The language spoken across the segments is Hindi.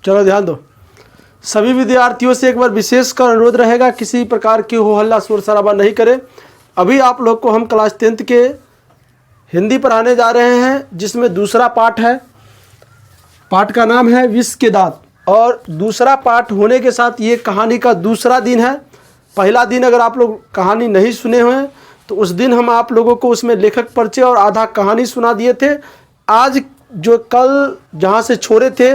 चलो ध्यान दो। सभी विद्यार्थियों से एक बार विशेष कर अनुरोध रहेगा, किसी प्रकार की हो हल्ला शोर शराबा नहीं करें। अभी आप लोग को हम क्लास 10th के हिंदी पढ़ाने जा रहे हैं, जिसमें दूसरा पाठ है। पाठ का नाम है विष के दांत, और दूसरा पाठ होने के साथ ये कहानी का दूसरा दिन है। पहला दिन अगर आप लोग कहानी नहीं सुने हुए हैं तो उस दिन हम आप लोगों को उसमें लेखक परिचय और आधा कहानी सुना दिए थे। आज जो कल जहाँ से छोड़े थे,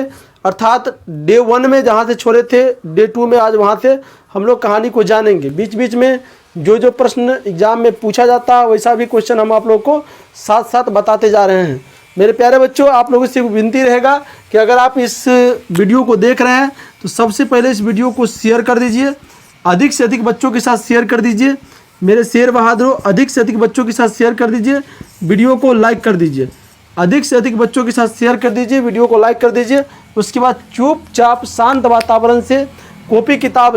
अर्थात डे 1 में जहाँ से छोड़े थे, डे 2 में आज वहाँ से हम लोग कहानी को जानेंगे। बीच बीच में जो प्रश्न एग्जाम में पूछा जाता है वैसा भी क्वेश्चन हम आप लोगों को साथ साथ बताते जा रहे हैं। मेरे प्यारे बच्चों, आप लोगों से विनती रहेगा कि अगर आप इस वीडियो को देख रहे हैं तो सबसे पहले इस वीडियो को शेयर कर दीजिए, अधिक से अधिक बच्चों के साथ शेयर कर दीजिए। मेरे शेर बहादुरों, अधिक से अधिक बच्चों के साथ शेयर कर दीजिए। वीडियो को लाइक कर दीजिए, अधिक से अधिक बच्चों के साथ शेयर कर दीजिए, वीडियो को लाइक कर दीजिए। उसके बाद चुपचाप शांत वातावरण से कॉपी किताब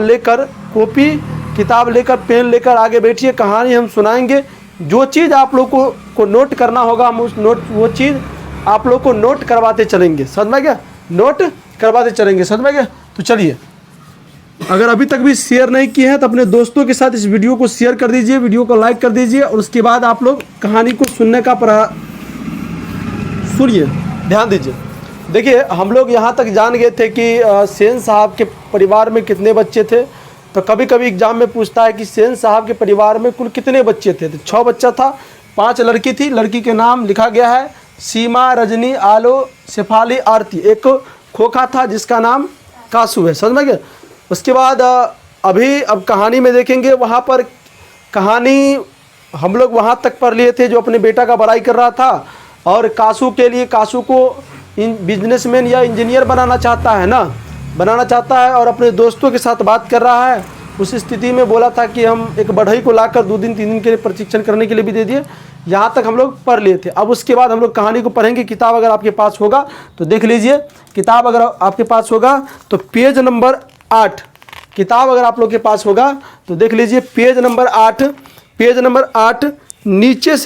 लेकर पेन लेकर आगे बैठिए। कहानी हम सुनाएंगे। जो चीज़ आप लोग को नोट करना होगा, हम वो चीज़ आप लोग को नोट करवाते चलेंगे। समझ में गया? नोट करवाते चलेंगे। समझ में गया? तो चलिए, अगर अभी तक भी शेयर नहीं किए हैं तो अपने दोस्तों के साथ इस वीडियो को शेयर कर दीजिए, वीडियो को लाइक कर दीजिए, और उसके बाद आप लोग कहानी को सुनने का सुनिए, ध्यान दीजिए। देखिए, हम लोग यहाँ तक जान गए थे कि सेन साहब के परिवार में कितने बच्चे थे। तो कभी कभी एग्जाम में पूछता है कि सेन साहब के परिवार में कुल कितने बच्चे थे। तो 6 बच्चा था, 5 लड़की थी। लड़की के नाम लिखा गया है सीमा, रजनी, आलो, शेफाली, आरती। एक खोखा था जिसका नाम कासू है। समझ में गया? उसके बाद अब कहानी में देखेंगे, वहाँ पर कहानी हम लोग वहाँ तक पढ़ लिए थे जो अपने बेटा का बड़ाई कर रहा था, और कासू को बिजनेसमैन या इंजीनियर बनाना चाहता है और अपने दोस्तों के साथ बात कर रहा है। उस स्थिति में बोला था कि हम एक बढ़ई को लाकर 2 दिन 3 दिन के लिए प्रशिक्षण करने के लिए भी दे दिए। यहाँ तक हम लोग पढ़ लिए थे। अब उसके बाद हम लोग कहानी को पढ़ेंगे। किताब अगर आपके पास होगा तो देख लीजिए। किताब अगर आपके पास होगा तो पेज नंबर 8, किताब अगर आप लोग के पास होगा तो देख लीजिए पेज नंबर 8, नीचे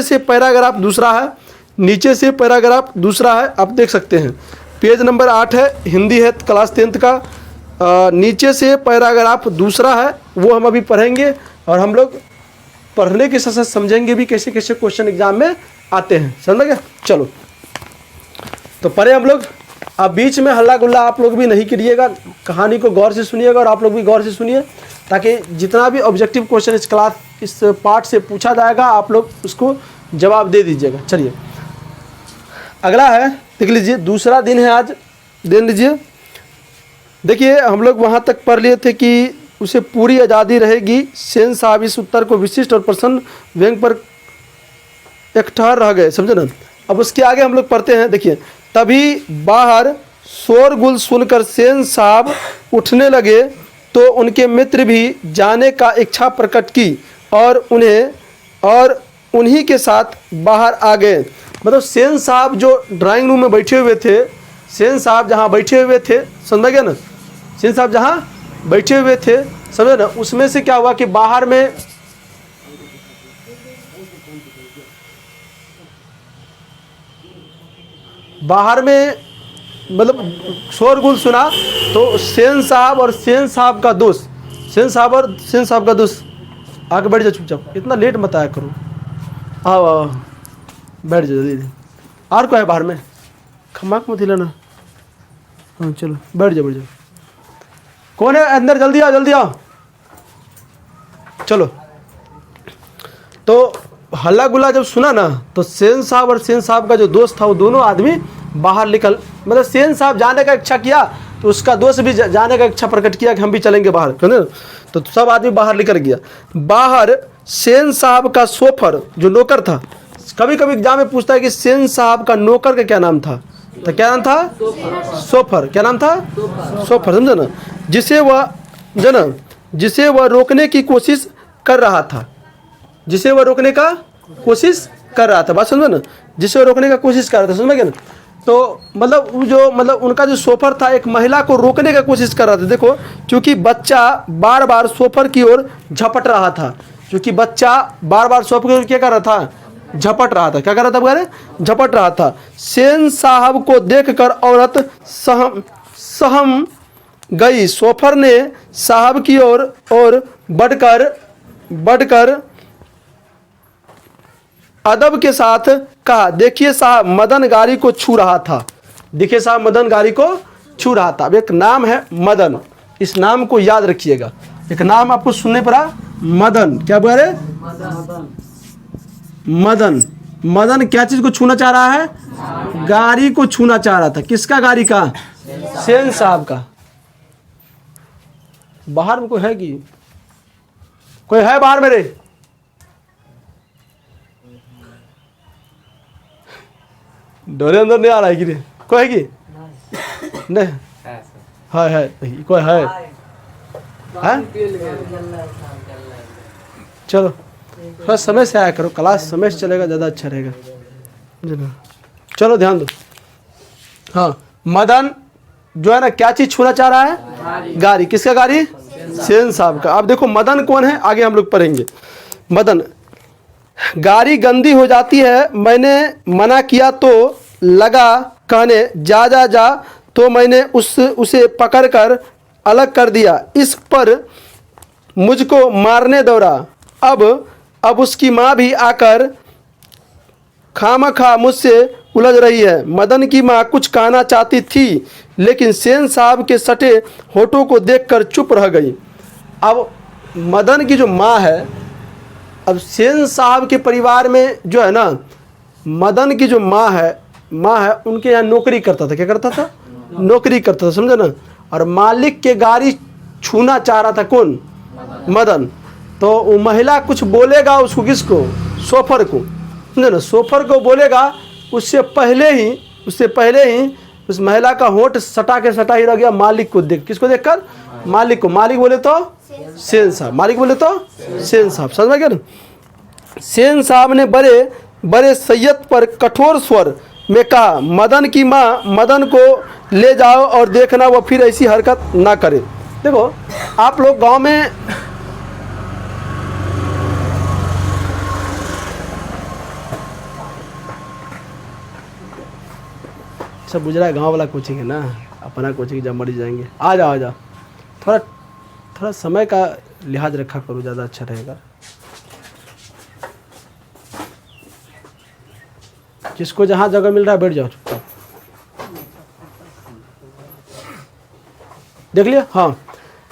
से पैराग्राफ दूसरा है, आप देख सकते हैं। पेज नंबर 8 है, हिंदी है क्लास 10th का। नीचे से पैराग्राफ दूसरा है, वो हम अभी पढ़ेंगे, और हम लोग पढ़ने के साथ साथ समझेंगे भी कैसे कैसे क्वेश्चन एग्जाम में आते हैं। समझ गया? चलो तो पढ़े हम लोग। अब बीच में हल्ला गुल्ला आप लोग भी नहीं करिएगा, कहानी को गौर से सुनिएगा, और आप लोग भी गौर से सुनिए, ताकि जितना भी ऑब्जेक्टिव क्वेश्चन इस पार्ट से पूछा जाएगा आप लोग उसको जवाब दे दीजिएगा। चलिए, अगला है, देख लीजिए। दूसरा दिन है आज, देख लीजिए। देखिए, हम लोग वहाँ तक पढ़ लिए थे कि उसे पूरी आज़ादी रहेगी। सेन साहब इस उत्तर को विशिष्ट और प्रसन्न व्यंग्य पर एकठहर रह गए। समझे ना? अब उसके आगे हम लोग पढ़ते हैं। देखिए, तभी बाहर शोरगुल सुनकर सेन साहब उठने लगे तो उनके मित्र भी जाने का इच्छा प्रकट की और उन्हीं के साथ बाहर आ गए। मतलब सेन साहब जो ड्राइंग रूम में बैठे हुए थे, सेन साहब जहाँ बैठे हुए थे, समझ गया ना? सेन साहब जहाँ बैठे हुए थे, समझे ना? उसमें से क्या हुआ कि बाहर में मतलब शोरगुल सुना, तो सेन साहब और सेन साहब का दोस्त आगे बैठ जाओ चुपचाप, इतना लेट मत आया करो। आओ बैठ जाओ जल्दी। और कोई है बाहर में? खमाक मत हिलाना। हाँ चलो बैठ जाओ। कौन है अंदर? जल्दी आओ। चलो, तो हल्ला गुल्ला जब सुना ना, तो सेन साहब और सेन साहब का जो दोस्त था वो दोनों आदमी बाहर निकल, मतलब सेन साहब जाने का इच्छा किया तो उसका दोस्त भी जाने का इच्छा प्रकट किया कि हम भी चलेंगे बाहर, तो सब आदमी बाहर निकल गया। बाहर सेन साहब का सोफर जो नौकर था, कभी कभी एग्जाम में पूछता है कि सेन साहब का नौकर का क्या नाम था, तो क्या नाम था? सोफर। क्या नाम था? सोफर। समझे ना? जिसे वह रोकने की कोशिश कर रहा था। बात समझो ना? जिसे रोकने का कोशिश कर रहा था। समझ गए ना? तो मतलब उनका जो सोफर था एक महिला को रोकने का कोशिश कर रहा था। देखो, क्योंकि बच्चा बार बार सोफर की ओर झपट रहा था, क्या कर रहा था? झपट रहा था। क्या कर रहा था बगैर? झपट रहा था। सेन साहब को देखकर औरत सहम सहम गई। सोफर ने साहब की ओर और बढ़कर अदब के साथ कहा, देखिए साहब, मदन गाड़ी को छू रहा था। देखिए साहब, मदन गाड़ी को छू रहा था। अब एक नाम है मदन, इस नाम को याद रखिएगा। एक नाम आपको सुनने पड़ा, मदन। क्या बोल रहे? मदन। मदन क्या चीज को छूना चाह रहा है? गाड़ी को छूना चाह रहा था। किसका गाड़ी का? सेन साहब का। बाहर में कोई है कि कोई है बाहर मेरे? डोरे अंदर नहीं आ रहा है कि रे? कोई है कि नहीं? है कोई है? चलो थोड़ा समय से आया करो, क्लास समय से चलेगा ज़्यादा अच्छा रहेगा। चलो ध्यान दो। हाँ, मदन जो है ना क्या चीज़ छूना चाह रहा है? गाड़ी। किसका गाड़ी? सेन साहब का। अब देखो मदन कौन है, आगे हम लोग पढ़ेंगे। मदन, गाड़ी गंदी हो जाती है, मैंने मना किया तो लगा कहने जा, तो मैंने उसे पकड़कर अलग कर दिया। इस पर मुझको मारने दौड़ा। अब उसकी माँ भी आकर खामखा मुझसे उलझ रही है। मदन की माँ कुछ कहना चाहती थी, लेकिन सेन साहब के सटे होठों को देखकर चुप रह गई। अब मदन की जो माँ है, अब सेन साहब के परिवार में जो है ना, मदन की जो माँ है उनके यहाँ नौकरी करता था। क्या करता था? नौकरी करता था, समझे ना। और मालिक के गाड़ी छूना चाह रहा था कौन? मदन। तो वो महिला कुछ बोलेगा उसको, किसको? सोफर को, समझे ना। सोफर को बोलेगा, उससे पहले ही उस महिला का होठ सटा ही रह गया मालिक को देख। किसको देखकर? मालिक को। मालिक बोले तो सेन साहब, मालिक बोले तो सेन साहब, समझ में गया ना। सेन साहब ने बड़े सैयद पर कठोर स्वर में कहा, मदन की माँ, मदन को ले जाओ और देखना वो फिर ऐसी हरकत ना करे। देखो आप लोग गांव में सब बुझ रहा है, गांव वाला कोचिंग है ना, अपना कोचिंग जब मर्जी जाएंगे। आ जाओ थोड़ा समय का लिहाज रखा करो, ज़्यादा अच्छा रहेगा। जिसको जहाँ जगह मिल रहा है बैठ जाओ चुपचाप। देख लिया? हाँ,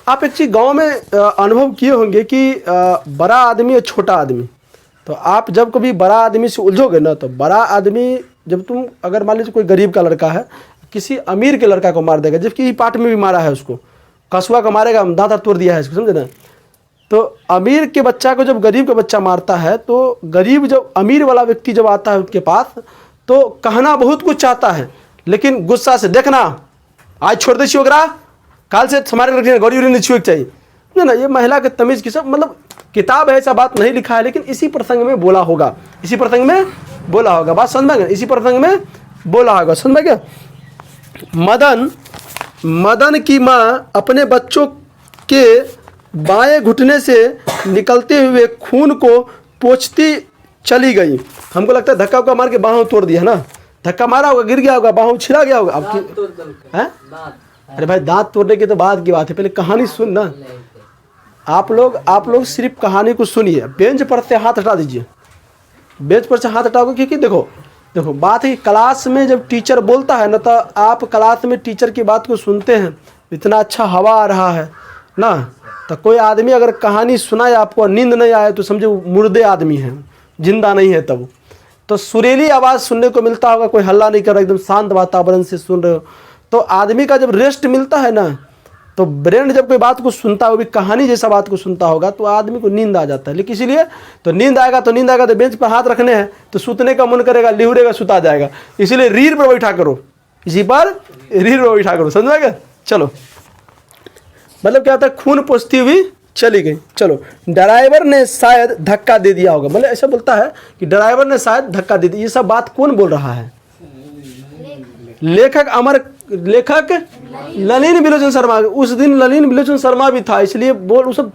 आप एक चीज़ गांव में अनुभव किए होंगे कि बड़ा आदमी और छोटा आदमी, तो आप जब कभी बड़ा आदमी से उलझोगे ना, तो बड़ा आदमी जब तुम अगर मान लीजिए कोई गरीब का लड़का है किसी अमीर के लड़का को मार देगा, जबकि पार्ट में भी मारा है उसको, कछुआ का मारेगा, दांत तोड़ दिया है इसको, समझे ना। तो अमीर के बच्चा को जब गरीब का बच्चा मारता है, तो गरीब जब अमीर वाला व्यक्ति जब आता है उसके पास, तो कहना बहुत कुछ चाहता है, लेकिन गुस्सा से, देखना आज छोड़ दे छियोगरा, काल से हमारे रखने गौरी नहीं छुए चाहिए ना। ये महिला के तमीज़ की सब, मतलब किताब है ऐसा बात नहीं लिखा है, लेकिन इसी प्रसंग में बोला होगा, इसी प्रसंग में बोला होगा। बात समझ में गया? इसी प्रसंग में बोला होगा, समझ में गया। मदन की माँ अपने बच्चों के बाएं घुटने से निकलते हुए खून को पोंछती चली गई। हमको लगता है धक्का मार के बाहों तोड़ दिया है ना, धक्का मारा होगा, गिर गया होगा, बाहों छिला गया होगा आपकी है। अरे भाई, दांत तोड़ने की तो बाद की बात है, पहले कहानी सुन ना। आप लोग सिर्फ कहानी को सुनिए। बेंच पर से हाथ हटा दीजिए, बेंच पर से हाथ हटाओगे, क्योंकि देखो बात है, क्लास में जब टीचर बोलता है ना, तो आप क्लास में टीचर की बात को सुनते हैं, इतना अच्छा हवा आ रहा है ना, तो कोई आदमी अगर कहानी सुनाए आपको, नींद नहीं आए, तो समझो मुर्दे आदमी है, जिंदा नहीं है। तब तो सुरीली आवाज़ सुनने को मिलता होगा, कोई हल्ला नहीं कर रहा, एकदम शांत वातावरण से सुन रहे हो, तो आदमी का जब रेस्ट मिलता है ना, तो ब्रेन जब कोई बात को सुनता है, वो भी कहानी जैसा बात को सुनता होगा, तो आदमी को नींद आ जाता है। लेकिन इसीलिए तो नींद आएगा तो बेंच पर हाथ रखने हैं, तो सूतने का मन करेगा, लिहुरेगा, सुता जाएगा। इसीलिए रीढ़ पर बैठा करो, इसी पर रीढ़ पर बैठा करो, समझ में? चलो, मतलब क्या होता है, खून पोंछती हुई चली गई। चलो, ड्राइवर ने शायद धक्का दे दिया होगा, मतलब ऐसा बोलता है कि ड्राइवर ने शायद धक्का दे दिया। ये सब बात कौन बोल रहा है? लेखक ललिन विलोचन शर्मा। उस दिन ललिन विलोचन शर्मा भी था, इसलिए बोल, वो सब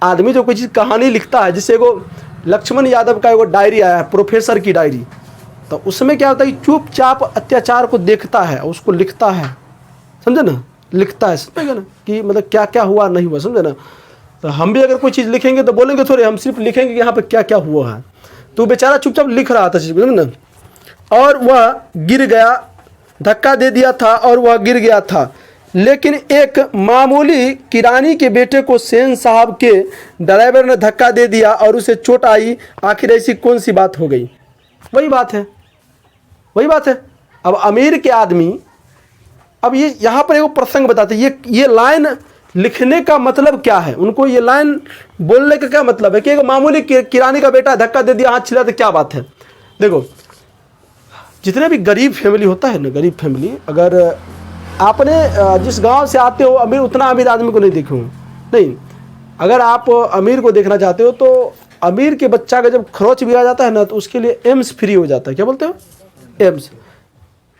आदमी जो कोई चीज़ कहानी लिखता है, जिससे लक्ष्मण यादव का एक डायरी आया है, प्रोफेसर की डायरी। तो उसमें क्या होता है कि चुपचाप अत्याचार को देखता है, उसको लिखता है, समझे ना, लिखता है, समझे ना, कि मतलब क्या क्या हुआ नहीं हुआ, समझे ना। तो हम भी अगर कोई चीज़ लिखेंगे तो बोलेंगे थोड़े, हम सिर्फ लिखेंगे कि यहाँ पे क्या क्या हुआ है। तो बेचारा चुपचाप लिख रहा था चीज़, समझे ना। और वह गिर गया, धक्का दे दिया था और वह गिर गया था, लेकिन एक मामूली किरानी के बेटे को सेन साहब के ड्राइवर ने धक्का दे दिया और उसे चोट आई। आखिर ऐसी कौन सी बात हो गई? वही बात है, वही बात है। अब अमीर के आदमी, अब ये यहाँ पर एक प्रसंग बताते हैं, ये लाइन लिखने का मतलब क्या है, उनको ये लाइन बोलने का क्या मतलब है कि एक मामूली किरानी का बेटा धक्का दे दिया, हाथ छिला, तो क्या बात है। देखो, जितने भी गरीब फैमिली होता है ना, गरीब फैमिली, अगर आपने जिस गांव से आते हो, अमीर, उतना अमीर आदमी को नहीं देखे हो, नहीं। अगर आप अमीर को देखना चाहते हो तो अमीर के बच्चा का जब खरोच भी आ जाता है ना, तो उसके लिए एम्स फ्री हो जाता है। क्या बोलते हो? एम्स।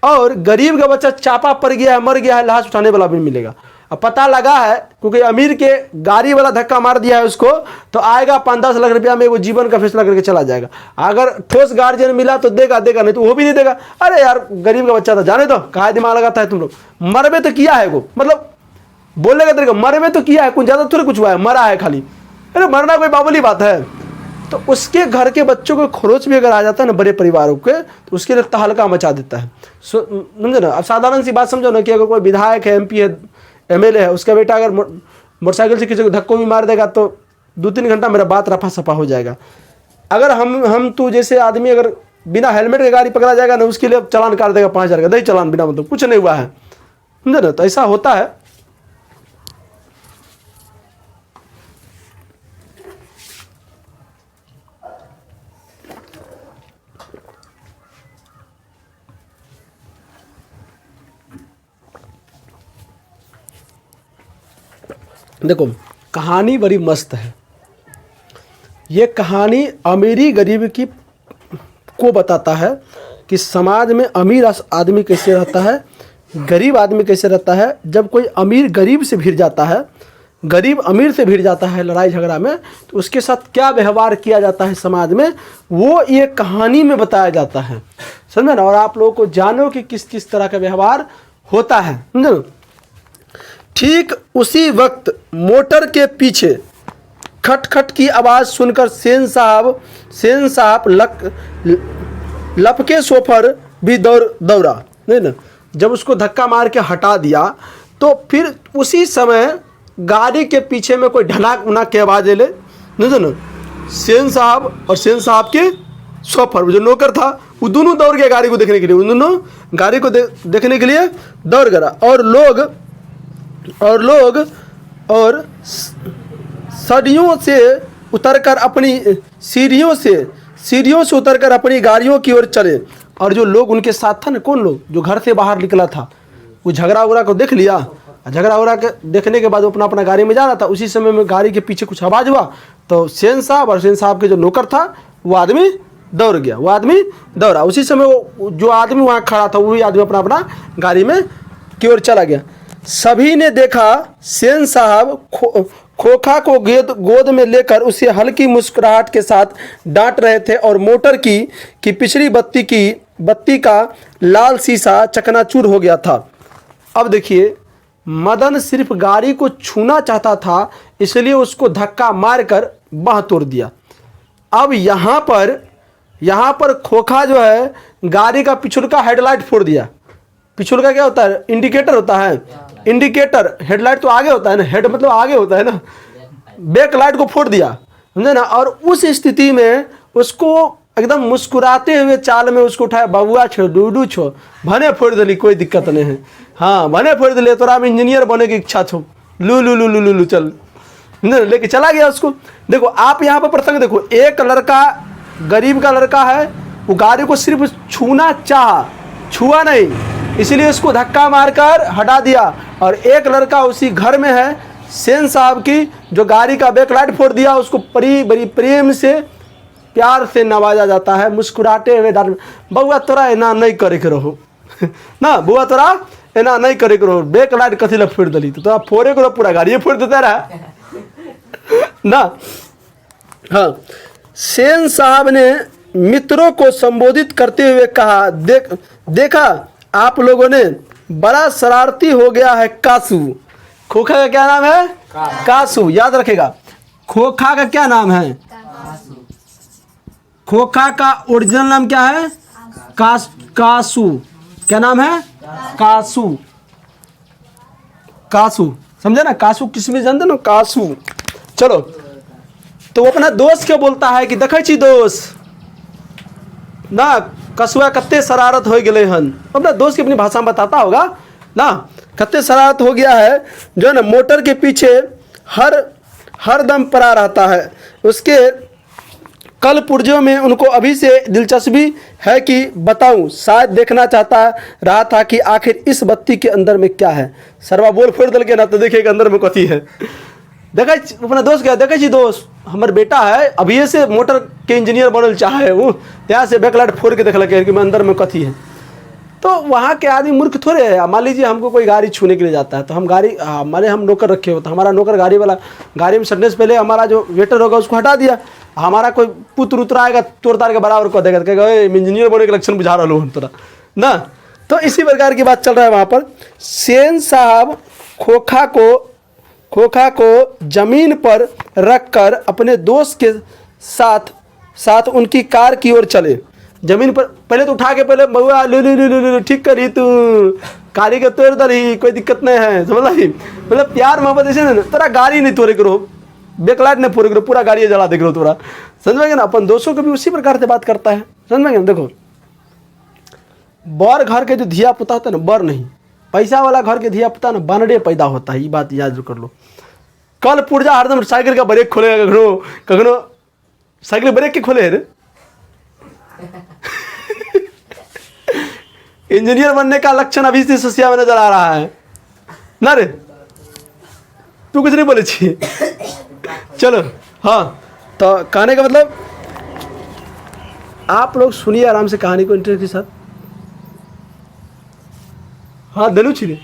और गरीब का बच्चा चापा पड़ गया है, मर गया है, लाश उठाने वाला भी मिलेगा। अब पता लगा है क्योंकि अमीर के गाड़ी वाला धक्का मार दिया है उसको, तो आएगा 5-10 लाख रुपया में वो जीवन का फैसला करके चला जाएगा। अगर ठोस गार्जियन मिला तो देगा, देगा नहीं तो वो भी नहीं देगा। अरे यार, गरीब का बच्चा था, जाने दो, कहा दिमाग लगाता है तुम लोग। मरबे तो किया है वो, मतलब बोलने का तरीका, मरबे तो किया है, कुछ ज़्यादा थोड़ी कुछ हुआ है, मरा है खाली। अरे मरना कोई मामूली बात है। तो उसके घर के बच्चों को खरोच भी अगर आ जाता है ना, बड़े परिवारों के, तो उसके लिए तहलका मचा देता है। समझो ना। अब साधारण सी बात समझो ना कि अगर कोई विधायक है, MP है, MLA है, उसका बेटा अगर मोटरसाइकिल से किसी को धक्को भी मार देगा तो 2-3 घंटा मेरा बात रफा सफा हो जाएगा। अगर हम तू जैसे आदमी अगर बिना हेलमेट के गाड़ी पकड़ा जाएगा ना, उसके लिए चालान काट देगा 5,000 का, नहीं चालान बिना, मतलब कुछ नहीं हुआ है, समझे ना। तो ऐसा होता है। देखो, कहानी बड़ी मस्त है। ये कहानी अमीरी गरीब की को बताता है कि समाज में अमीर आदमी कैसे रहता है, गरीब आदमी कैसे रहता है। जब कोई अमीर गरीब से भिड़ जाता है, गरीब अमीर से भिड़ जाता है लड़ाई झगड़ा में, तो उसके साथ क्या व्यवहार किया जाता है समाज में, वो ये कहानी में बताया जाता है, समझे ना। और आप लोगों को जानो कि किस किस तरह का व्यवहार होता है, समझे। ठीक उसी वक्त मोटर के पीछे खटखट की आवाज़ सुनकर सेन साहब लपके सोफर भी दौड़ा, नहीं ना। जब उसको धक्का मार के हटा दिया तो फिर उसी समय गाड़ी के पीछे में कोई ढनाक उनाक की आवाज़ ले, नहीं ना। सेन साहब और सेन साहब के सोफर जो नौकर था, वो दोनों दौड़ गए गाड़ी को देखने के लिए, उन दोनों गाड़ी को देखने के लिए दौड़ गया। और सीढ़ियों से उतरकर अपनी गाड़ियों की ओर चले। और जो लोग उनके साथ था ना, कौन लोग, जो घर से बाहर निकला था, वो झगड़ा उगड़ा को देख लिया। झगड़ा उगड़ा के देखने के बाद वो अपना गाड़ी में जा रहा था। उसी समय में गाड़ी के पीछे कुछ आवाज़ हुआ, तो सेन साहब और सेन साहब के जो नौकर था, वो आदमी दौड़ गया, वो आदमी दौड़ा। उसी समय वो जो आदमी वहाँ खड़ा था, वही आदमी अपना गाड़ी में की ओर चला गया। सभी ने देखा सेन साहब खोखा को गोद में लेकर उसे हल्की मुस्कुराहट के साथ डांट रहे थे और मोटर की पिछली बत्ती का लाल शीशा चकनाचूर हो गया था। अब देखिए, मदन सिर्फ गाड़ी को छूना चाहता था, इसलिए उसको धक्का मारकर बांह तोड़ दिया। अब यहाँ पर खोखा जो है गाड़ी का पिछुल का हेडलाइट फोड़ दिया। पिछुल का क्या होता है? इंडिकेटर होता है। इंडिकेटर, हेडलाइट तो आगे होता है ना, हेड मतलब आगे होता है ना, बैक लाइट को फोड़ दिया, समझे ना। और उस स्थिति में उसको एकदम मुस्कुराते हुए चाल में उसको उठाया, बबुआ छो, डूडू छो, भने फोड़ दिली, कोई दिक्कत नहीं है, हाँ भने फोड़ दिले, तोरा में इंजीनियर बने की इच्छा छो, लू चल, लेके चला गया उसको। देखो आप यहाँ पर प्रसंग देखो, एक लड़का गरीब का लड़का है, वो गाड़ी को सिर्फ छुआ नहीं, इसलिए उसको धक्का मारकर हटा दिया। और एक लड़का उसी घर में है, सेन साहब की, जो गाड़ी का बैकलाइट फोड़ दिया, उसको बड़ी प्रेम से प्यार से नवाजा जाता है, मुस्कुराते हुए बउआ तोरा एना नहीं करे के रहो ना, बुआ तोरा एना नहीं करे के रहो, बैकलाइट कथी ला फोड़ दिली, तो तोरा फोड़े को पूरा गाड़ी फोड़ देता रहा ना। हाँ, सेन साहब ने मित्रों को संबोधित करते हुए कहा, देखा आप लोगों ने, बड़ा शरारती हो गया है कासू। खोखा का क्या नाम है? कासू। याद रखेगा, खोखा का क्या नाम है? खोखा का ओरिजिनल नाम क्या है? कासू। क्या नाम है? कासू। कासू, समझे ना? कासू किसमें जानते ना? कासू। चलो, तो वो अपना दोस्त क्या बोलता है कि देखे छी दोस्त ना, कसुआ कत्ते शरारत हो गए हन। अपना दोस्त की अपनी भाषा में बताता होगा ना, कत्ते शरारत हो गया है, जो है ना मोटर के पीछे हर दम पड़ा रहता है। उसके कल पुर्जों में उनको अभी से दिलचस्पी है कि बताऊं, शायद देखना चाहता रहा था कि आखिर इस बत्ती के अंदर में क्या है। सरवा बोल फोड़ दल के ना, तो देखे अंदर में कथी है। देखे अपना दोस्त क्या, देखे छी दोस्त हमार बेटा है अभी से मोटर के इंजीनियर बनल चाहे, वो यहाँ से बैकलाइट फोड़ के देख लगे कि मैं अंदर में कथी है। तो वहाँ के आदमी मूर्ख थोड़े है। मान लीजिए हमको कोई गाड़ी छूने के लिए जाता है, तो हम गाड़ी हमारे हम नौकर रखे हो, तो हमारा नौकर गाड़ी वाला गाड़ी में चढ़ने से पहले हमारा जो वेटर होगा उसको हटा दिया। हमारा कोई पुत्र उतर आएगा तोड़ तार के बराबर को देगा, कहेगा इंजीनियर बनने के लक्षण बुझा रहा हूँ तोरा ना। तो इसी प्रकार की बात चल रहा है वहाँ पर। सेन साहब खोखा को जमीन पर रखकर अपने दोस्त के साथ उनकी कार की ओर चले। जमीन पर पहले तो उठा के पहले बउआ ले ठीक करी तू, कारी के तोड़ दली, कोई दिक्कत नहीं है, समझ ली। मतलब प्यार मोहब्बत ऐसे ना, तेरा गाड़ी नहीं तोड़े करो, बैकलाइट नहीं फोड़े करो, पूरा गाड़ी जला दे करो तोरा, समझ में ना। अपन दोस्तों को भी उसी प्रकार से बात करता है, समझ में। देखो बर घर के जो धिया पुता होता है ना, बर नहीं, पैसा वाला घर के धिया पुता ना बानडे पैदा होता है, ये बात याद कर लो। कल पुर्जा हरदम साइकिल का ब्रेक खोलेगा, कखनो साइकिल ब्रेक के खोले रे। इंजीनियर बनने का लक्षण अभी से ससिया में नजर आ रहा है ना रे। तू कुछ नहीं बोले छी। चलो हाँ, तो कहने का मतलब आप लोग सुनिए आराम से कहानी को इंटरेस्ट के साथ। हाँ दलू छी,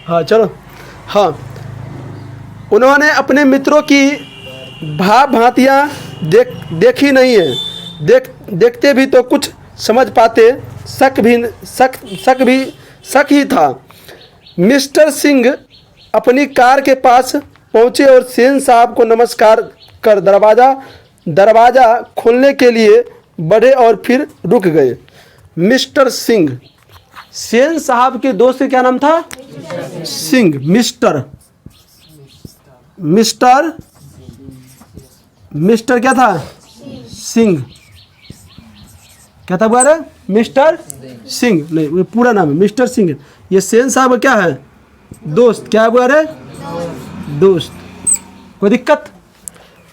हाँ चलो। हाँ, उन्होंने अपने मित्रों की भाव भांतियाँ देखी नहीं है, देखते भी तो कुछ समझ पाते, शक ही था। मिस्टर सिंह अपनी कार के पास पहुंचे और सेन साहब को नमस्कार कर दरवाज़ा खोलने के लिए बढ़े और फिर रुक गए। मिस्टर सिंह, सेन साहब के दोस्त का क्या नाम था? सिंह। मिस्टर क्या था? सिंह। क्या था बारे? मिस्टर सिंह नहीं, वो पूरा नाम है मिस्टर सिंह। ये सेन साहब क्या है? दोस्त। क्या हुआ रे? दोस्त। कोई दिक्कत?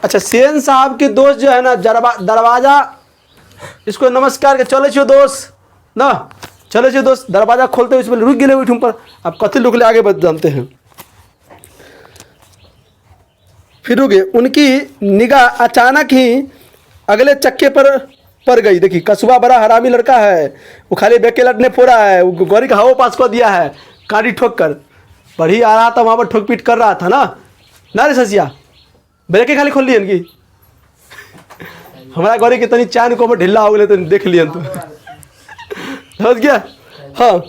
अच्छा, सेन साहब के दोस्त जो है ना, दरवाजा इसको नमस्कार के चले छो दोस्त ना, चले छो दोस्त, दरवाजा खोलते हुए रुक गए उठूं पर। अब कथी लुक ले आगे बढ़ जानते हैं। फिर रुके, उनकी निगाह अचानक ही अगले चक्के पर पड़ गई। देखिए कसुआ बड़ा हरामी लड़का है, वो खाली बेके लटने फोड़ा है, वो गौरी का हवा पास को दिया है, काटी ठोक कर बढ़ी आ रहा था वहाँ पर, ठोक पीट कर रहा था ना रे ससिया, ब्रेके खाली खोल लियन की। हमारा गौरी की तनी चांद को ढिल्ला हो गए तो देख लियन तो समझ गया। हाँ,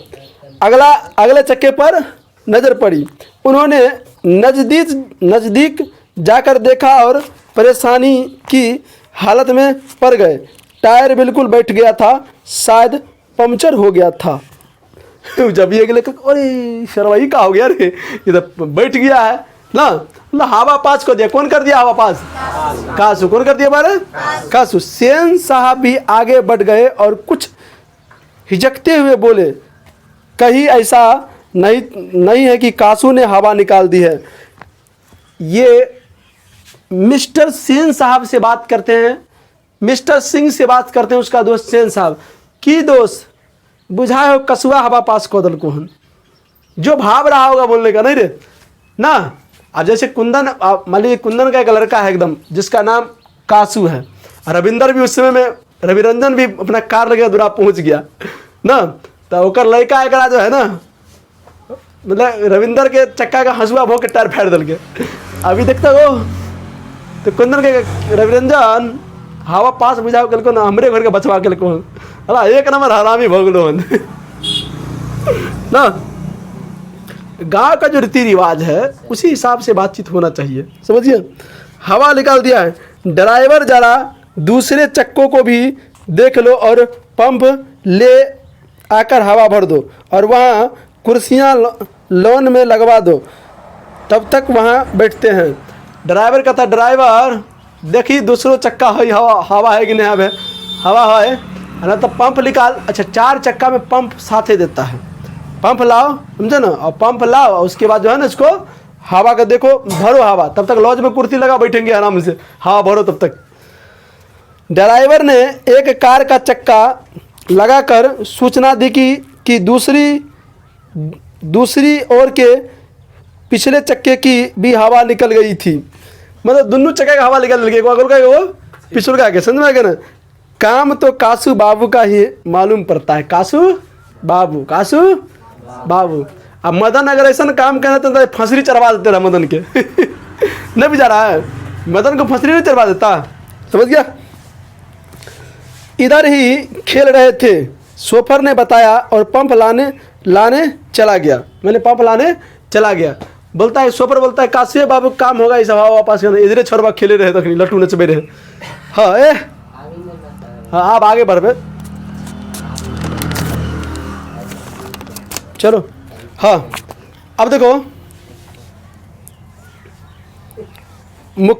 अगले चक्के पर नजर पड़ी। उन्होंने नज़दीक जाकर देखा और परेशानी की हालत में पड़ गए। टायर बिल्कुल बैठ गया था, शायद पंक्चर हो गया था। जब ये अगले अरे शर्वाई का हो गया रे, ये तो बैठ गया है ना। मतलब हवा पास को दिया, कौन कर दिया हवा पास? कासू। कौन कर दिया बारे? कासू। सेन साहब भी आगे बढ़ गए और कुछ हिचकते हुए बोले, कहीं ऐसा नहीं है कि कासू ने हवा निकाल दी है। ये मिस्टर सेन साहब से बात करते हैं, मिस्टर सिंह से बात करते हैं, उसका दोस्त सेन साहब की दोस्त बुझाए हो कसुआ हवा पास कोदल को हन, जो भाव रहा होगा बोलने का नहीं रे ना। अब जैसे कुंदन, मान लीजिए कुंदन का एक लड़का है एकदम जिसका नाम कासू है, रविंदर भी उस समय में, रविरंजन भी अपना कार लगे दूरा पहुंच गया ना, तो ओकर लड़का एक जो है ना, मतलब रविंदर के चक्का का हंसुआ भोग के टायर फाड़ दल के। अभी देखते हो तो कुंदन के रविरंजन हवा पास बुझाओ कल को ना हमरे घर के बचवा कल को अला एक नंबर हरामी भोगलो ना। गांव का जो रीति रिवाज है उसी हिसाब से बातचीत होना चाहिए, समझिए। हवा निकाल दिया है, ड्राइवर जरा दूसरे चक्कों को भी देख लो और पंप ले आकर हवा भर दो और वहाँ कुर्सियाँ लॉन में लगवा दो, तब तक वहाँ बैठते हैं। ड्राइवर कहता ड्राइवर देखी दूसरों चक्का है हवा है कि नहीं है, हवा है ना, तो पंप निकाल। अच्छा 4 चक्का में पंप साथे देता है, पंप लाओ, समझे ना, और पंप लाओ और उसके बाद जो है ना इसको हवा का देखो भरो हवा, तब तक लॉज में कुर्सी लगा बैठेंगे आराम से, हवा भरो तब तक। ड्राइवर ने एक कार का चक्का लगाकर सूचना दी कि दूसरी ओर के पिछले चक्के की भी हवा निकल गई थी। मतलब दोनों चक्के का हवा निकल गई, अगल का वो पिछड़ का, समझ में आ गया ना। काम तो कासू बाबू का ही मालूम पड़ता है, कासू बाबू। अब मदन अगर ऐसा काम करना तो फंसरी चढ़वा देते रहा मदन के नहीं भी जा रहा है, मदन को फंसरी नहीं चढ़वा देता, समझ गया। इधर ही खेल रहे थे, शोफर ने बताया और पंप लाने चला गया। मैंने पंप लाने चला गया, बोलता है शोफर, बोलता है काशी बाबू काम होगा इस हवा वापस इधरे छोरबा खेले रहे तक लट्टू नचबे रहे। हाँ हाँ आप आगे बढ़, चलो। हाँ अब देखो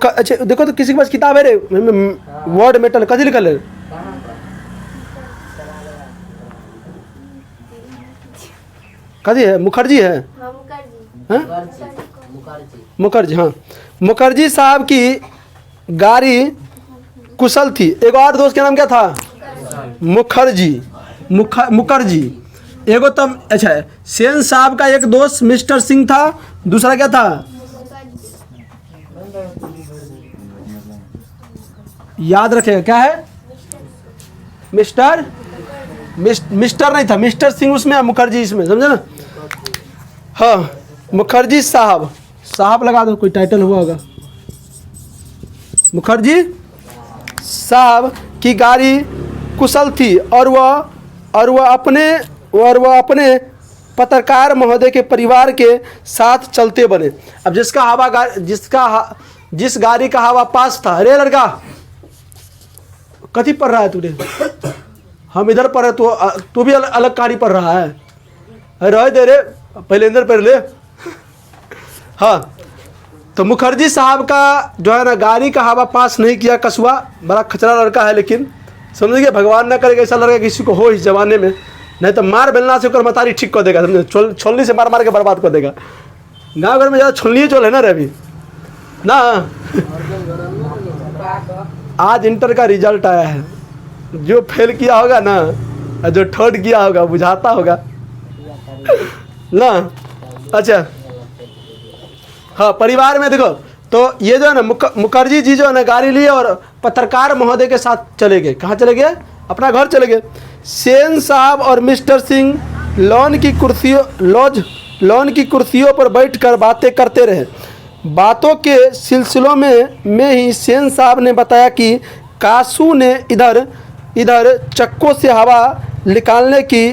अच्छा देखो तो किसी के पास किताब है रे, वर्ड मेटल कथी लिखल है, कथी है, मुखर्जी है, मुखर्जी। हाँ मुखर्जी साहब की गाड़ी कुशल थी। एक और दोस्त का नाम क्या था, मुखर्जी। एगो तम अच्छा सेन साहब का एक दोस्त मिस्टर सिंह था, दूसरा क्या था, याद रखेगा क्या है, मिस्टर नहीं था, मिस्टर सिंह उसमें, मुखर्जी इसमें, समझे ना। हाँ मुखर्जी साहब लगा दो, कोई टाइटल हुआ होगा। मुखर्जी साहब की गाड़ी कुशल थी और वह अपने पत्रकार महोदय के परिवार के साथ चलते बने। अब जिस गाड़ी का हवा पास था, अरे लड़का कथी पढ़ रहा है तूने, हम इधर पढ़ रहे, तू भी अलग गाड़ी पढ़ रहा है, रह दे रे पहले अंदर पढ़ ले। हाँ तो मुखर्जी साहब का जो है ना गाड़ी का हवा पास नहीं किया कछुआ, बड़ा खचरा लड़का है, लेकिन समझिए भगवान ना करेगा ऐसा लड़का किसी को हो इस जमाने में, नहीं तो मार बेलना से मतारी ठीक कर देगा, समझे, छोलनी से मार के बर्बाद कर देगा। गाँव घर में ज़्यादा छोलनी चोल है ना रे अभी ना। आज इंटर का रिजल्ट आया है, जो फेल किया होगा ना, जो थर्ड किया होगा बुझाता होगा ना। अच्छा हाँ परिवार में देखो तो ये जो है ना मुखर्जी जी जो है ना गाड़ी लिए और पत्रकार महोदय के साथ चले गए। कहाँ चले गए, अपना घर चले गए। सेन साहब और मिस्टर सिंह लॉन की कुर्सियों पर बैठकर बातें करते रहे। बातों के सिलसिलों में ही सेन साहब ने बताया कि कासू ने इधर चक्कों से हवा निकालने की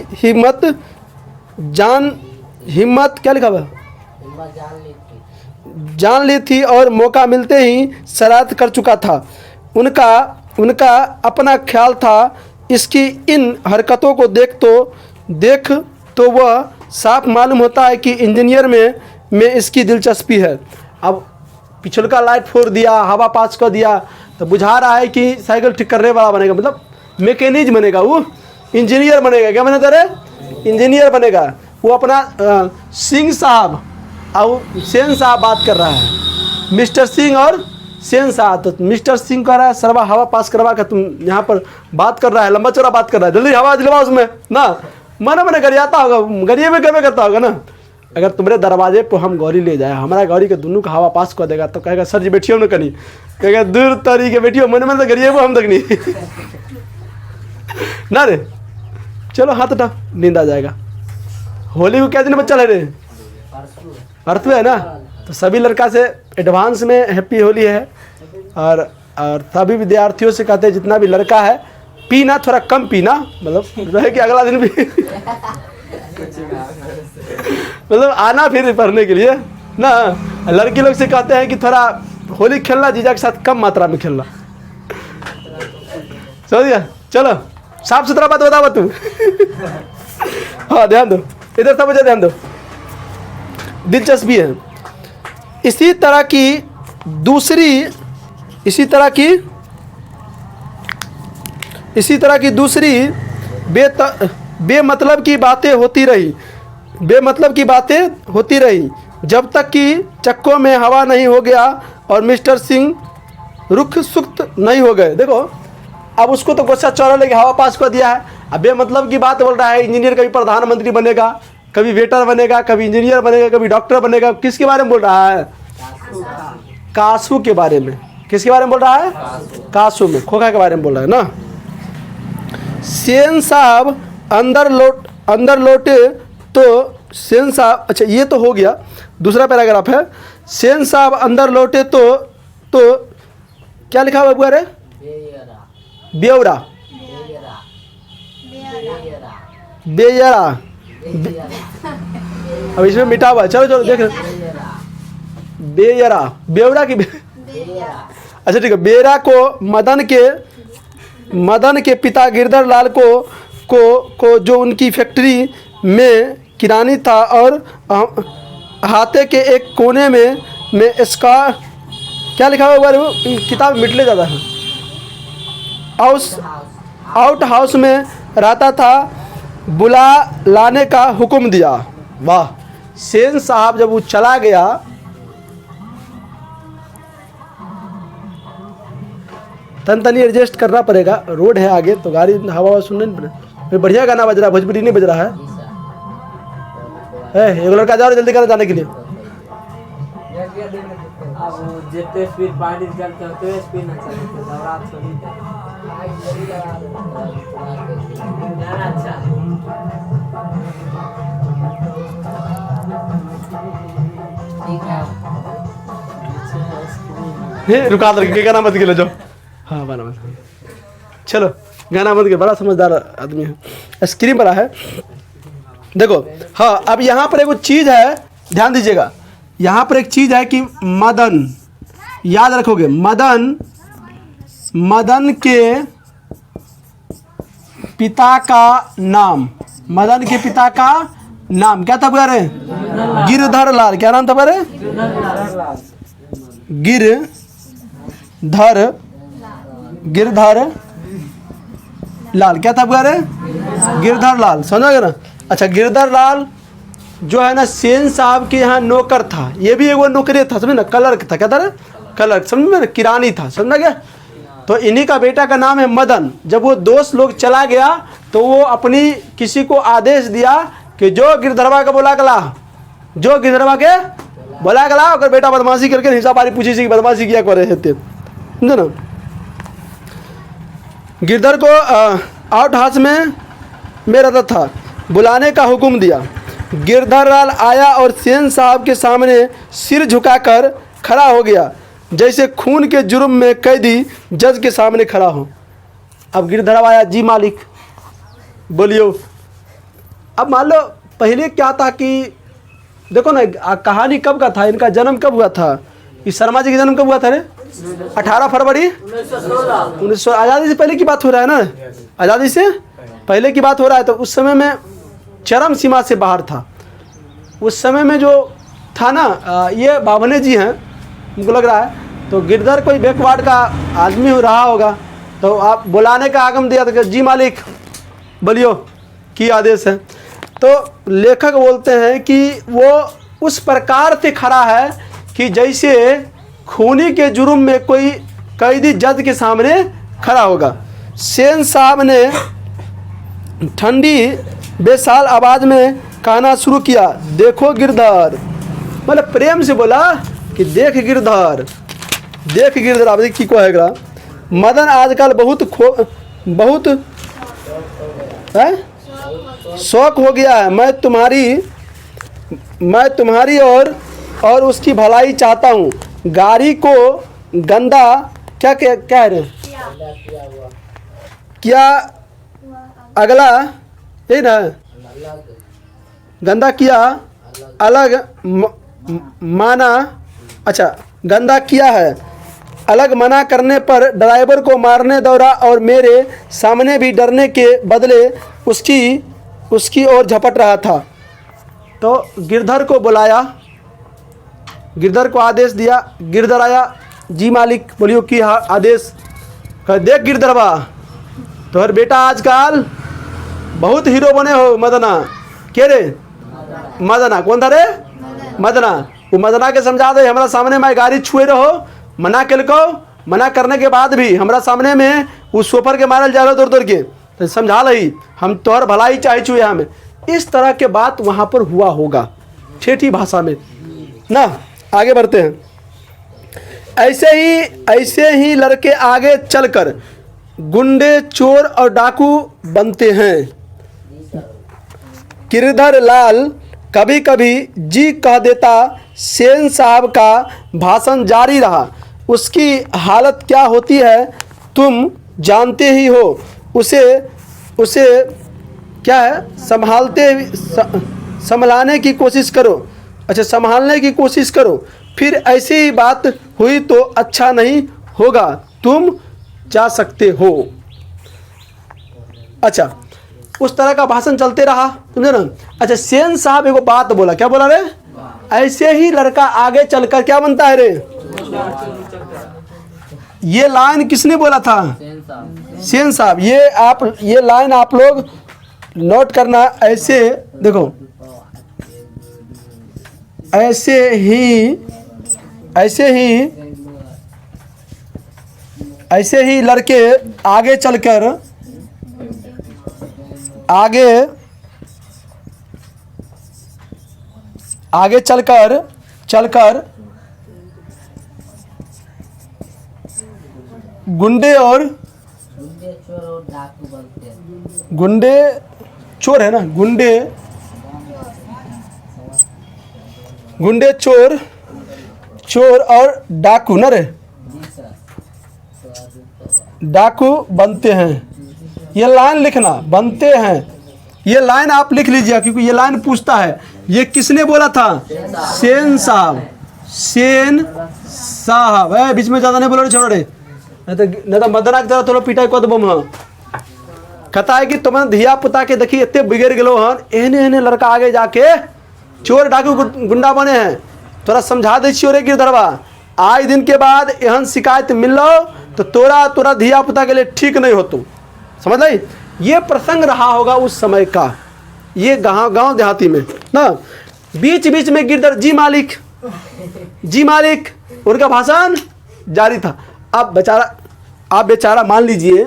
हिम्मत क्या लिखा हुआ, जान ली थी और मौका मिलते ही शरारत कर चुका था। उनका अपना ख्याल था। इसकी इन हरकतों को देख तो वह साफ मालूम होता है कि इंजीनियर में इसकी दिलचस्पी है। अब पिछल का लाइट फोड़ दिया, हवा पास कर दिया, तो बुझा रहा है कि साइकिल ठीक करने वाला बनेगा, मतलब मैकेनिज्म बनेगा, वो इंजीनियर बनेगा। क्या बनेगा रे, इंजीनियर बनेगा। वो अपना सिंह साहब और सेन साहब बात कर रहा है, मिस्टर सिंह और सेन साहब। तो मिस्टर सिंह कह रहा है सरवा हवा पास करवा कर तुम यहाँ पर बात कर रहा है, लंबा चौड़ा बात कर रहा है, जल्दी हवा दिलवा उसमें ना। मन गरियाता होगा, गरिए में गमे करता होगा ना। अगर तुम्हारे दरवाजे पर हम गौरी ले जाए, हमारा गौरी के दोनों का हवा पास कर देगा, तो कहेगा सर जी बैठियो ना कहीं, कहेगा दूर तरी के बैठियो, मन में तो गरिए वो हम तक नहीं ना रे। चलो हाथ उठा, नींद आ जाएगा। होली को क्या दिन बच्चा है रे, अर्थ में है ना। तो सभी लड़का से एडवांस में हैप्पी होली है। और सभी विद्यार्थियों से कहते हैं जितना भी लड़का है पीना थोड़ा कम पीना, मतलब रहे कि अगला दिन भी मतलब आना फिर पढ़ने के लिए ना। लड़की लोग से कहते हैं कि थोड़ा होली खेलना जीजा के साथ कम मात्रा में खेलना, समझ गया। चलो साफ सुथरा बात बताओ तू हाँ ध्यान दो, इधर सब मुझे ध्यान दो, दिलचस्पी है। इसी तरह की दूसरी बेमतलब की बातें होती रही जब तक कि चक्कों में हवा नहीं हो गया और मिस्टर सिंह रुख सुक्त नहीं हो गए। देखो अब उसको तो गुस्सा चौड़ा लेके हवा पास कर दिया है, अब बेमतलब की बात बोल रहा है। इंजीनियर कभी प्रधानमंत्री बनेगा, कभी वेटर बनेगा, कभी इंजीनियर बनेगा, कभी डॉक्टर बनेगा। किसके बारे में बोल रहा है? कासू के बारे में। किसके बारे में बोल रहा है? कासू में, खोखा के बारे में बोल रहा है ना। सेन साहब अंदर लौटे तो सेन साहब, अच्छा ये तो हो गया, दूसरा पैराग्राफ है। सेन साहब अंदर लौटे तो क्या लिखा हुआ है? ब्यौरा बेयरा, अब इसमें मिटा हुआ, चलो देख बेयरा, ब्यौरा की अच्छा ठीक है। बेरा को मदन के पिता गिरधर लाल को जो उनकी फैक्ट्री में किरानी था और हाथे के एक कोने में इसका क्या लिखा हुआ है? किताब मिटले ज़्यादा है। आउट हाउस में रहता था, बुला लाने का हुक्म दिया। वाह, सेन साहब जब वो चला गया तनी एडजस्ट करना पड़ेगा, रोड है आगे तो गाड़ी हवा सुनने नहीं पड़ेगा। बढ़िया गाना बज रहा है, भोजपुरी नहीं बज रहा है। एक लड़का जाओ जल्दी कर जाने के लिए। जितने स्पीड पानी चलते हैं स्पीड ना चलते दौरान छोड़ी अच्छा ठीक है। रुका दे, गाना मत गिलो, जाओ। हाँ गाना मत, चलो गाना मत गिलो, बड़ा समझदार आदमी है, स्क्रीन बड़ा है। देखो हाँ, अब यहाँ पर एक चीज़ है, ध्यान दीजिएगा। यहाँ पर एक चीज़ है कि मदन, याद रखोगे, मदन के पिता का नाम, मदन के पिता का नाम क्या था बरे? गिरधर लाल। क्या नाम था बरे? गिरधर लाल। क्या था बरे? गिरधर लाल, समझोगे ना। अच्छा, गिरधर लाल जो है ना सेन साहब के यहाँ नौकर था, ये भी एक वो नौकरी था, समझे ना, क्लर्क था। क्या था? क्लर्क, समझ में ना, किरानी था, समझा गया। तो इन्हीं का बेटा का नाम है मदन। जब वो दोस्त लोग चला गया तो वो अपनी किसी को आदेश दिया कि जो गिरधरवा का बोला गला, जो गिरधरवा के बोला गला, अगर बेटा बदमाशी करके हिसाब बारी पूछी सी बदमाशी किया करे थे, समझे ना। गिरधर को आउट हाउस में रहता था, बुलाने का हुक्म दिया। गिरधर लाल आया और सेन साहब के सामने सिर झुकाकर खड़ा हो गया, जैसे खून के जुर्म में कैदी जज के सामने खड़ा हो। अब गिरधर आया, जी मालिक बोलियो। अब मान लो पहले क्या था कि देखो ना, कहानी कब का था, इनका जन्म कब हुआ था, इस शर्मा जी का जन्म कब हुआ था रे? 18 फरवरी 1900। आज़ादी से पहले की बात हो रहा है ना, आज़ादी से पहले की बात हो रहा है। तो उस समय में चरम सीमा से बाहर था। उस समय में जो था ना, ये बावने जी हैं, उनको लग रहा है तो गिरधर कोई बैकवर्ड का आदमी हो रहा होगा, तो आप बुलाने का आगम दिया था, जी मालिक बोलियो की आदेश है। तो लेखक बोलते हैं कि वो उस प्रकार से खड़ा है कि जैसे खूनी के जुर्म में कोई कैदी जज के सामने खड़ा होगा। सेन साहब ने ठंडी बेसाल आवाज़ में कहना शुरू किया, देखो गिरधर, मतलब प्रेम से बोला कि देख गिरधर, देख गिरधर। आप की को है मदन आजकल बहुत शौक हो गया है। मैं तुम्हारी और उसकी भलाई चाहता हूँ। गाड़ी को गंदा क्या क्या क्या है रे? क्या अगला, यही ना, गंदा किया अलग माना। अच्छा, गंदा किया है अलग मना करने पर ड्राइवर को मारने दौड़ा और मेरे सामने भी डरने के बदले उसकी ओर झपट रहा था। तो गिरधर को बुलाया, गिरधर को आदेश दिया। गिरधर आया, जी मालिक बोलियो कि आदेश। कह देख गिरधरवा, तोहर बेटा आजकल बहुत हीरो बने हो। मदना के रे? मदना कौन था रे? मदना। वो मदना के समझा दे, हमारा सामने में गाड़ी छुए रहो, मना के को, मना करने के बाद भी हमारा सामने में उस सोफर के मारल जा रहे दौड़ दौड़ के, तो समझा लही हम तोहर भलाई चाहे छुए हमें। इस तरह के बात वहाँ पर हुआ होगा ठेठी भाषा में ना। आगे बढ़ते हैं। ऐसे ही लड़के आगे चलकर गुंडे, चोर और डाकू बनते हैं। गिरधर लाल कभी कभी जी कह देता। सेन साहब का भाषण जारी रहा। उसकी हालत क्या होती है तुम जानते ही हो। उसे क्या है, संभालने की कोशिश करो। अच्छा, संभालने की कोशिश करो, फिर ऐसी ही बात हुई तो अच्छा नहीं होगा। तुम जा सकते हो। अच्छा, उस तरह का भाषण चलते रहा, समझे ना। अच्छा, सेन साहब एगो बात बोला, क्या बोला रे? ऐसे ही लड़का आगे चलकर क्या बनता है रे? ये लाइन किसने बोला था? सेन साहब। ये लाइन आप लोग नोट करना। ऐसे देखो, ऐसे ही लड़के आगे चलकर आगे चलकर गुंडे चोर है ना, गुंडे चोर और डाकू न रे, डाकू बनते हैं। ये लाइन लिखना, बनते हैं। ये लाइन आप लिख लीजिए, क्योंकि ये लाइन पूछता है ये किसने बोला था? सेन साहब। सेन साहब है, बीच में ज़्यादा नहीं बोलो रे छोड़ो रे, नहीं तो मदना की तरह थोड़ा पिटाई कर देबो। हम कहता है कि तुम धिया पुता के देखी इतने बिगड़ गलो हन, एहने लड़का आगे जाके चोर डाकू गुंडा बने हैं। तोरा समझा दे छियो रे गिरधरवा, आज दिन के बाद एहन शिकायत मिलो तो तोरा धिया पुता के लिए ठीक नहीं हो। तुम समझ ली, ये प्रसंग रहा होगा उस समय का, ये गांव देहाती में ना। बीच बीच में गिरधर जी मालिक उनका भाषण जारी था। अब आप बेचारा मान लीजिए,